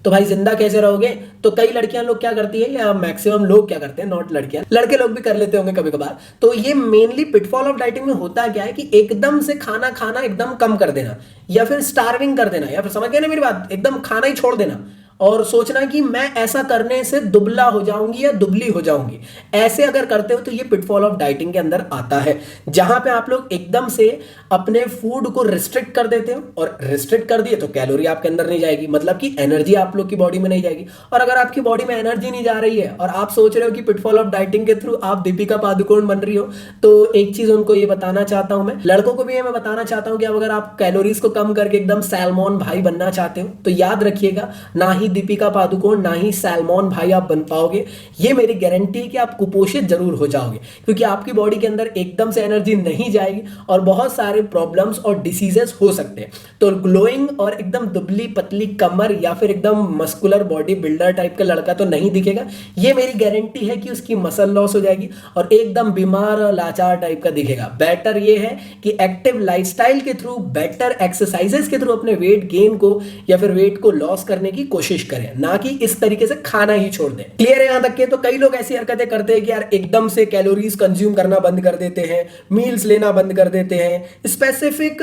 तो भाई जिंदा कैसे रहोगे? तो कई लड़कियां लोग क्या करती है, या मैक्सिमम लोग क्या करते हैं, नॉट लड़कियां, लड़के लोग भी कर लेते होंगे कभी कभार। तो ये मेनली पिटफॉल ऑफ डाइटिंग में होता क्या है कि एकदम से खाना खाना एकदम कम कर देना, या फिर स्टार्विंग कर देना, या फिर समझ गए ना मेरी बात, एकदम खाना ही छोड़ देना और सोचना कि मैं ऐसा करने से दुबला हो जाऊंगी या दुबली हो जाऊंगी। ऐसे अगर करते हो तो ये पिटफॉल ऑफ डाइटिंग के अंदर आता है, जहां पे आप लोग एकदम से अपने फूड को रिस्ट्रिक्ट कर देते हो, और रिस्ट्रिक्ट कर दिए तो कैलोरी आपके अंदर नहीं जाएगी, मतलब कि एनर्जी आप लोग की बॉडी में नहीं जाएगी। और अगर आपकी बॉडी में एनर्जी नहीं जा रही है और आप सोच रहे हो कि पिटफॉल ऑफ डाइटिंग के थ्रू आप दीपिका पादुकोण बन रही हो, तो एक चीज उनको ये बताना चाहता हूं, मैं लड़कों को भी ये मैं बताना चाहता हूं कि अगर आप कैलोरीज को कम करके एकदम सैल्मोन भाई बनना चाहते हो तो याद रखिएगा, ना ही दीपिका पादुकोण ना ही सैल्मोन भाई आप बन पाओगे। ये मेरी गारंटी है कि आप कुपोषित जरूर हो जाओगे, क्योंकि आपकी बॉडी के अंदर एकदम से एनर्जी नहीं जाएगी और बहुत सारे प्रॉब्लम्स और डिसीजेस हो सकते हैं। तो ग्लोइंग और एकदम दुबली पतली कमर या फिर एकदम मस्कुलर बॉडी बिल्डर टाइप का लड़का तो नहीं दिखेगा। ये मेरी गारंटी है कि उसकी मसल लॉस हो जाएगी और एकदम बीमार और लाचार टाइप का दिखेगा। बेटर ये है कि एक्टिव लाइफस्टाइल के थ्रू, बेटर एक्सरसाइजेस के थ्रू अपने वेट गेन को या फिर वेट को लॉस करने की कोशिश करें, ना कि इस तरीके से खाना ही छोड़ दें। क्लियर है यहां तक के? तो कई लोग ऐसी हरकतें करते हैं कि यार एकदम से कैलोरीज कंज्यूम करना बंद कर देते हैं, मील्स लेना बंद कर देते हैं, स्पेसिफिक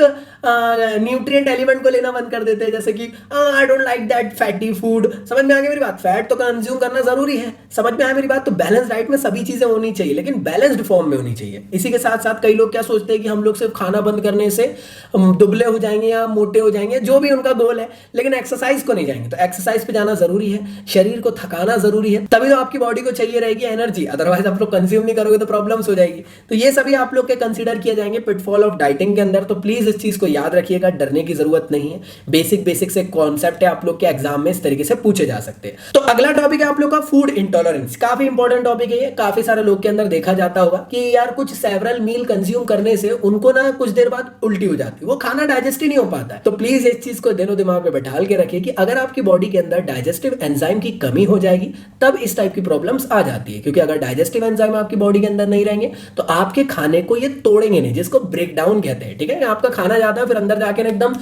न्यूट्रिएंट एलिमेंट को लेना बंद कर देते हैं, जैसे कि I don't like that fatty food. समझ में आ गई मेरी बात? फैट तो कंज्यूम करना जरूरी है, समझ में आया मेरी बात? तो बैलेंस डाइट में सभी चीजें होनी चाहिए, लेकिन बैलेंस्ड फॉर्म में होनी चाहिए। इसी के साथ साथ कई लोग क्या सोचते हैं कि हम लोग सिर्फ खाना बंद करने से दुबले हो जाएंगे या मोटे हो जाएंगे, जो भी उनका गोल है, लेकिन एक्सरसाइज को नहीं जाएंगे। तो एक्सरसाइज फिटनेस पे जाना जरूरी है, शरीर को थकाना जरूरी है, तभी तो आपकी बॉडी को चाहिए रहेगी एनर्जी, अदरवाइज आप लोग कंज्यूम नहीं करोगे तो प्रॉब्लम्स हो जाएगी। तो ये सभी आप लोग के कंसीडर किए जाएंगे पिटफॉल ऑफ डाइटिंग के अंदर। तो प्लीज इस चीज को याद रखिएगा, डरने की जरूरत नहीं है। बेसिक से कॉन्सेप्ट है, आप लोग के एग्जाम में इस तरीके से पूछे जा सकते हैं। तो अगला टॉपिक है आप लोग का फूड इंटॉलरेंस। काफी इंपॉर्टेंट टॉपिक है ये। काफी सारे लोग के अंदर देखा जाता होगा कि यार कुछ सेवरल मील कंज्यूम करने से उनको ना कुछ देर बाद उल्टी हो जाती है, वो खाना डाइजेस्ट ही नहीं हो पाता है। तो प्लीज इस चीज को दिनों दिमाग में बैठा के रखिए कि अगर आपकी बॉडी के अंदर डाइजेस्टिव एंजाइम की कमी हो जाएगी तब इस टाइप की प्रॉब्लम्स आ जाती है। क्योंकि अगर डाइजेस्टिव एंजाइम आपकी बॉडी के अंदर नहीं रहेंगे तो आपके खाने को ये तोड़ेंगे नहीं, जिसको ब्रेक डाउन कहते हैं। ठीक है, आपका खाना जाता है फिर अंदर जाके ना एकदम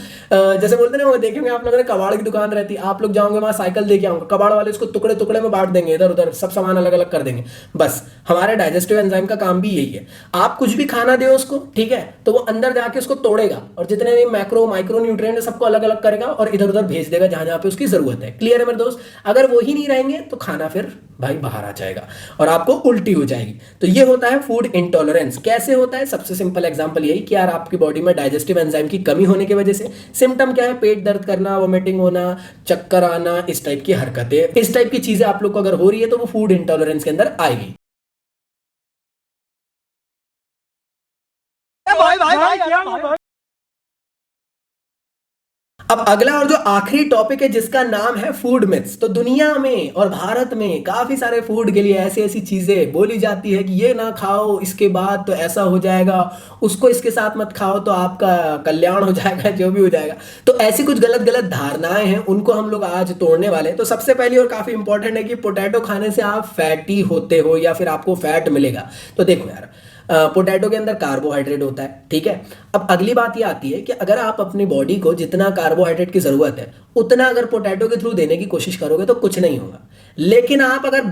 जैसे बोलते हैं ना, वो देखेंगे आप लोगों ने कबाड़ की दुकान रहती है, आप लोग जाओगे वहां साइकिल लेके आओगे, कबाड़ वाले उसको टुकड़े टुकड़े में बांट देंगे, इधर उधर सब सामान अलग अलग कर देंगे। बस हमारे डाइजेस्टिव एंजाइम का काम भी यही है। आप कुछ भी खाना दे उसको, ठीक है, तो वो अंदर जाके उसको तोड़ेगा और जितने भी मैक्रो माइक्रो न्यूट्रिएंट है सबको अलग अलग करेगा और इधर उधर भेज देगा जहां जहां पे उसकी जरूरत है। क्लियर है मेरे दोस्त? अगर वो ही नहीं रहेंगे तो खाना फिर भाई बाहर आ जाएगा और आपको उल्टी हो जाएगी। तो ये होता है फूड इंटॉलरेंस। कैसे होता है? सबसे सिंपल एग्जांपल यही कि यार आपकी बॉडी में डाइजेस्टिव एंजाइम की कमी होने की वजह से सिम्टम क्या है? पेट दर्द करना, वोमिटिंग होना, चक्कर आना, इस टाइप की हरकतें, इस टाइप की चीजें आप लोग को अगर हो रही है तो वो फूड इंटॉलरेंस के अंदर आएगी। अब अगला और जो आखिरी टॉपिक है जिसका नाम है फूड मिथ्स। तो दुनिया में और भारत में काफी सारे फूड के लिए ऐसी ऐसी चीजें बोली जाती है कि ये ना खाओ इसके बाद तो ऐसा हो जाएगा, उसको इसके साथ मत खाओ तो आपका कल्याण हो जाएगा, जो भी हो जाएगा। तो ऐसी कुछ गलत गलत धारणाएं हैं, उनको हम लोग आज तोड़ने वाले हैं। तो सबसे पहली और काफी इंपॉर्टेंट है कि पोटैटो खाने से आप फैटी होते हो या फिर आपको फैट मिलेगा। तो देखो यार, पोटैटो के अंदर कार्बोहाइड्रेट होता है, ठीक है। अब अगली बात ये आती है कि अगर आप अपनी बॉडी को जितना कार्बोहाइड्रेट की जरूरत है उतना अगर पोटैटो के थ्रू देने की कोशिश करोगे तो कुछ नहीं होगा। लेकिन आप अगर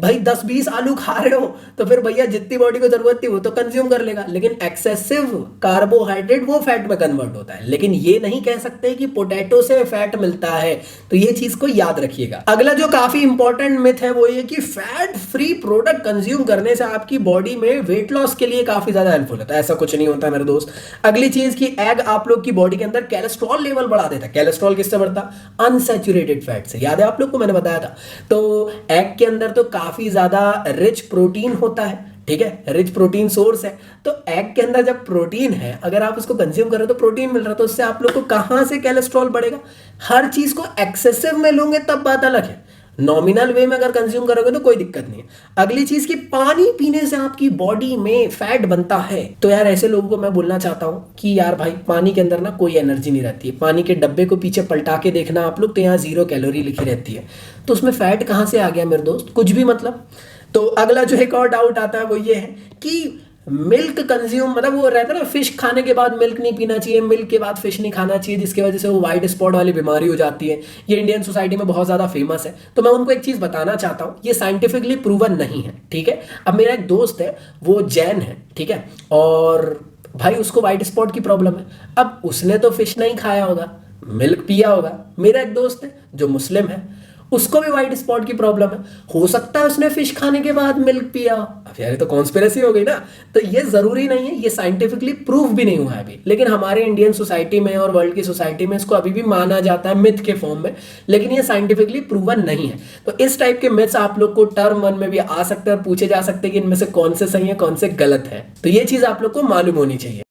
भाई 10-20 आलू खा रहे हो तो फिर भैया जितनी बॉडी को जरूरत थी वो तो कंज्यूम कर लेगा। लेकिन एक्सेसिव कार्बोहाइड्रेट वो फैट में कन्वर्ट होता है। लेकिन ये नहीं कह सकते कि पोटैटो से फैट मिलता है, तो ये चीज को याद रखिएगा। अगला जो काफी इंपॉर्टेंट मिथ है वो ये कि फैट फ्री प्रोडक्ट कंज्यूम करने से आपकी बॉडी में वेट लॉस के लिए काफी ज्यादा हेल्पफुल होता है। ऐसा कुछ नहीं होता मेरे दोस्त। अगली चीज की एग आप लोग की बॉडी के अंदर कोलेस्ट्रॉल लेवल बढ़ा देता है। कोलेस्ट्रॉल किससे बढ़ता? अनसैचुरेटेड फैट से। याद है आप लोग को मैंने बताया था। तो एग के अंदर तो काफी ज्यादा रिच प्रोटीन होता है, ठीक है, रिच प्रोटीन सोर्स है। तो एग के अंदर जब प्रोटीन है, अगर आप उसको कंज्यूम कर रहे हो तो प्रोटीन मिल रहा है, तो उससे आप लोग को कहां से कोलेस्ट्रॉल बढ़ेगा? हर चीज को एक्सेसिव में लोगे तब बात अलग है, नॉमिनल वे में अगर कंज्यूम करोगे तो कोई दिक्कत नहीं है। अगली चीज की पानी पीने से आपकी बॉडी में फैट बनता है। तो यार ऐसे लोगों को मैं बोलना चाहता हूं कि यार भाई पानी के अंदर ना कोई एनर्जी नहीं रहती है। पानी के डब्बे को पीछे पलटा के देखना आप लोग, तो यहाँ 0 कैलोरी लिखी रहती है। तो उसमें फैट कहां से आ गया मेरे दोस्त? कुछ भी मतलब। तो अगला जो एक और डाउट आता है वो ये है कि मिल्क कंज्यूम, मतलब वो रहता है ना, फिश खाने के बाद मिल्क नहीं पीना चाहिए, मिल्क के बाद फिश नहीं खाना चाहिए, जिसकी वजह से वो व्हाइट स्पॉट वाली बीमारी हो जाती है। ये इंडियन सोसाइटी में बहुत ज्यादा फेमस है। तो मैं उनको एक चीज बताना चाहता हूँ, ये साइंटिफिकली प्रूवन नहीं है, ठीक है। अब मेरा एक दोस्त है, वो जैन है, ठीक है, और भाई उसको व्हाइट स्पॉट की प्रॉब्लम है। अब उसने तो फिश नहीं खाया होगा, मिल्क पिया होगा। मेरा एक दोस्त है जो मुस्लिम है, उसको भी व्हाइट स्पॉट की प्रॉब्लम है, हो सकता है उसने फिश खाने के बाद मिल्क पिया। अब यार ये तो कॉन्स्पिरेसी हो गई ना। तो ये जरूरी नहीं है, ये साइंटिफिकली प्रूव भी नहीं हुआ है अभी। लेकिन हमारे इंडियन सोसाइटी में और वर्ल्ड की सोसाइटी में इसको अभी भी माना जाता है मिथ के फॉर्म में, लेकिन ये साइंटिफिकली प्रूवन नहीं है। तो इस टाइप के मिथ्स आप लोग को टर्म 1 में भी आ सकते हैं और पूछे जा सकते हैं कि इनमें से कौन से सही है कौन से गलत है। तो ये चीज आप लोग को मालूम होनी चाहिए।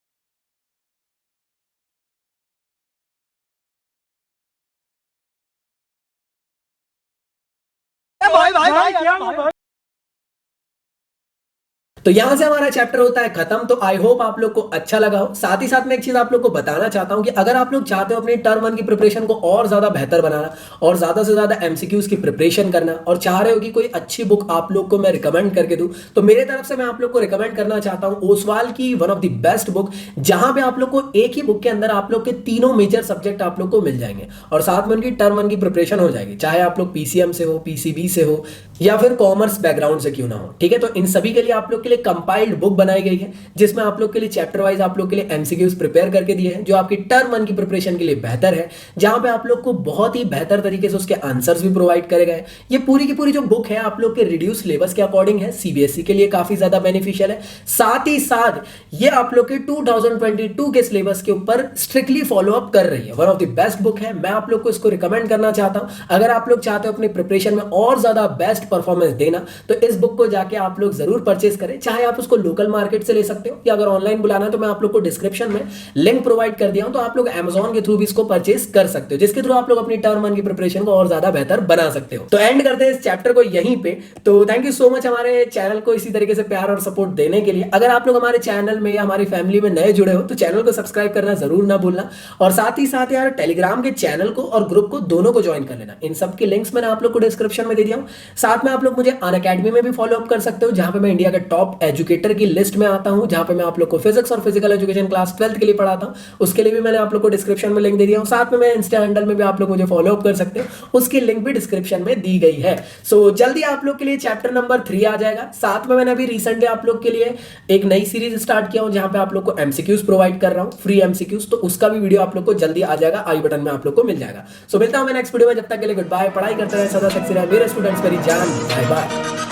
तो यहां से हमारा चैप्टर होता है खत्म। तो आई होप आप लोग को अच्छा लगा हो। साथ ही साथ मैं एक चीज आप लोग को बताना चाहता हूं कि अगर आप लोग चाहते हो अपनी टर्म 1 की प्रिपरेशन को और ज्यादा बेहतर बनाना और ज्यादा से ज्यादा एमसीक्यूज की प्रिपरेशन करना और चाह रहे हो कि कोई अच्छी बुक आप लोग को मैं रिकमेंड करके दूं, तो मेरे तरफ से मैं आप लोग को रिकमेंड करना चाहता हूं ओसवाल की one of the best book, जहां पे आप लोग को एक ही बुक के अंदर आप लोग के तीनों मेजर सब्जेक्ट आप लोग को मिल जाएंगे और साथ में उनकी टर्म 1 की प्रिपरेशन हो जाएगी, चाहे आप लोग पीसीएम से हो, पीसीबी से हो या फिर कॉमर्स बैकग्राउंड से क्यों ना हो, ठीक है। तो इन सभी के लिए आप लोग के लिए लिए कंपाइल्ड बुक बनाई गई है जिसमें आप लोग के लिए चैप्टर वाइज आप लोग के लिए एमसीक्यूज प्रिपेयर करके दिए हैं जो आपकी टर्म 1 की प्रिपरेशन के लिए बेहतर है, जहां पे आप लोग को बहुत ही बेहतर तरीके से उसके आंसर्स भी प्रोवाइड करे गए। ये पूरी की पूरी जो बुक है आप लोग के रिड्यूस सिलेबस के अकॉर्डिंग है, सीबीएसई के लिए काफी ज्यादा बेनिफिशियल है। साथ ही साथ ये आप लोग के 2022 के सिलेबस के ऊपर स्ट्रिक्टली फॉलो अप कर रही है। One of the best book है, मैं आप लोग को इसको रिकमेंड करना चाहता हूं। अगर आप लोग चाहते हो अपनी प्रिपरेशन में और ज्यादा बेस्ट परफॉर्मेंस देना तो इस बुक को जाके आप लोग जरूर परचेज करें, चाहे आप उसको लोकल मार्केट से ले सकते हो या अगर ऑनलाइन बुलाना है तो मैं आप लोग को डिस्क्रिप्शन में लिंक प्रोवाइड कर दिया हूं, तो आप लोग Amazon के थ्रू भी इसको परचेज कर सकते हो, जिसके थ्रू आप लोग अपनी टर्म 1 की प्रिपरेशन को और ज्यादा बेहतर बना सकते हो। तो एंड करते हैं इस चैप्टर को यहीं पे। तो थैंक यू सो मच हमारे चैनल को इसी तरीके से प्यार और सपोर्ट देने के लिए। अगर आप लोग हमारे चैनल में या हमारी फैमिली में नए जुड़े हो तो चैनल को सब्सक्राइब करना जरूर ना भूलना, और साथ ही साथ यार टेलीग्राम के चैनल को और ग्रुप को दोनों को ज्वाइन कर लेना। इन सब के लिंक्स मैंने आप लोग को डिस्क्रिप्शन में दे दिया हूं। साथ में आप लोग मुझे अनअकैडमी में भी फॉलो अप कर सकते हो, जहां पे मैं इंडिया के टॉप एजुकेटर की लिस्ट में आता हूं, जहां पे मैं आप लोग को फिजिक्स और फिजिकल एजुकेशन क्लास 12th के लिए पढ़ाता हूं। उसके लिए भी मैंने आप लोग को डिस्क्रिप्शन में लिंक दे दिया हूं। साथ में मैं इंस्टा हैंडल में भी आप लोग मुझे फॉलो अप कर सकते हो, उसकी लिंक भी डिस्क्रिप्शन में दी गई है। सो जल्दी आप लोग के लिए चैप्टर नंबर 3 आ जाएगा। साथ में मैंने अभी रिसेंटली आप लोग के लिए एक नई सीरीज स्टार्ट किया हूं जहां पे आप लोग को एमसीक्यूज प्रोवाइड कर रहा हूं, फ्री एमसीक्यूज, तो उसका भी वीडियो आप लोग को जल्दी आ जाएगा, आई बटन में आप लोग को मिल जाएगा। सो मिलता हूं मैं नेक्स्ट वीडियो में, जब तक के लिए गुड बाय। पढ़ाई करते रहे, सदा सेक्सी रहे मेरे स्टूडेंट्स, मेरी जान, बाय बाय।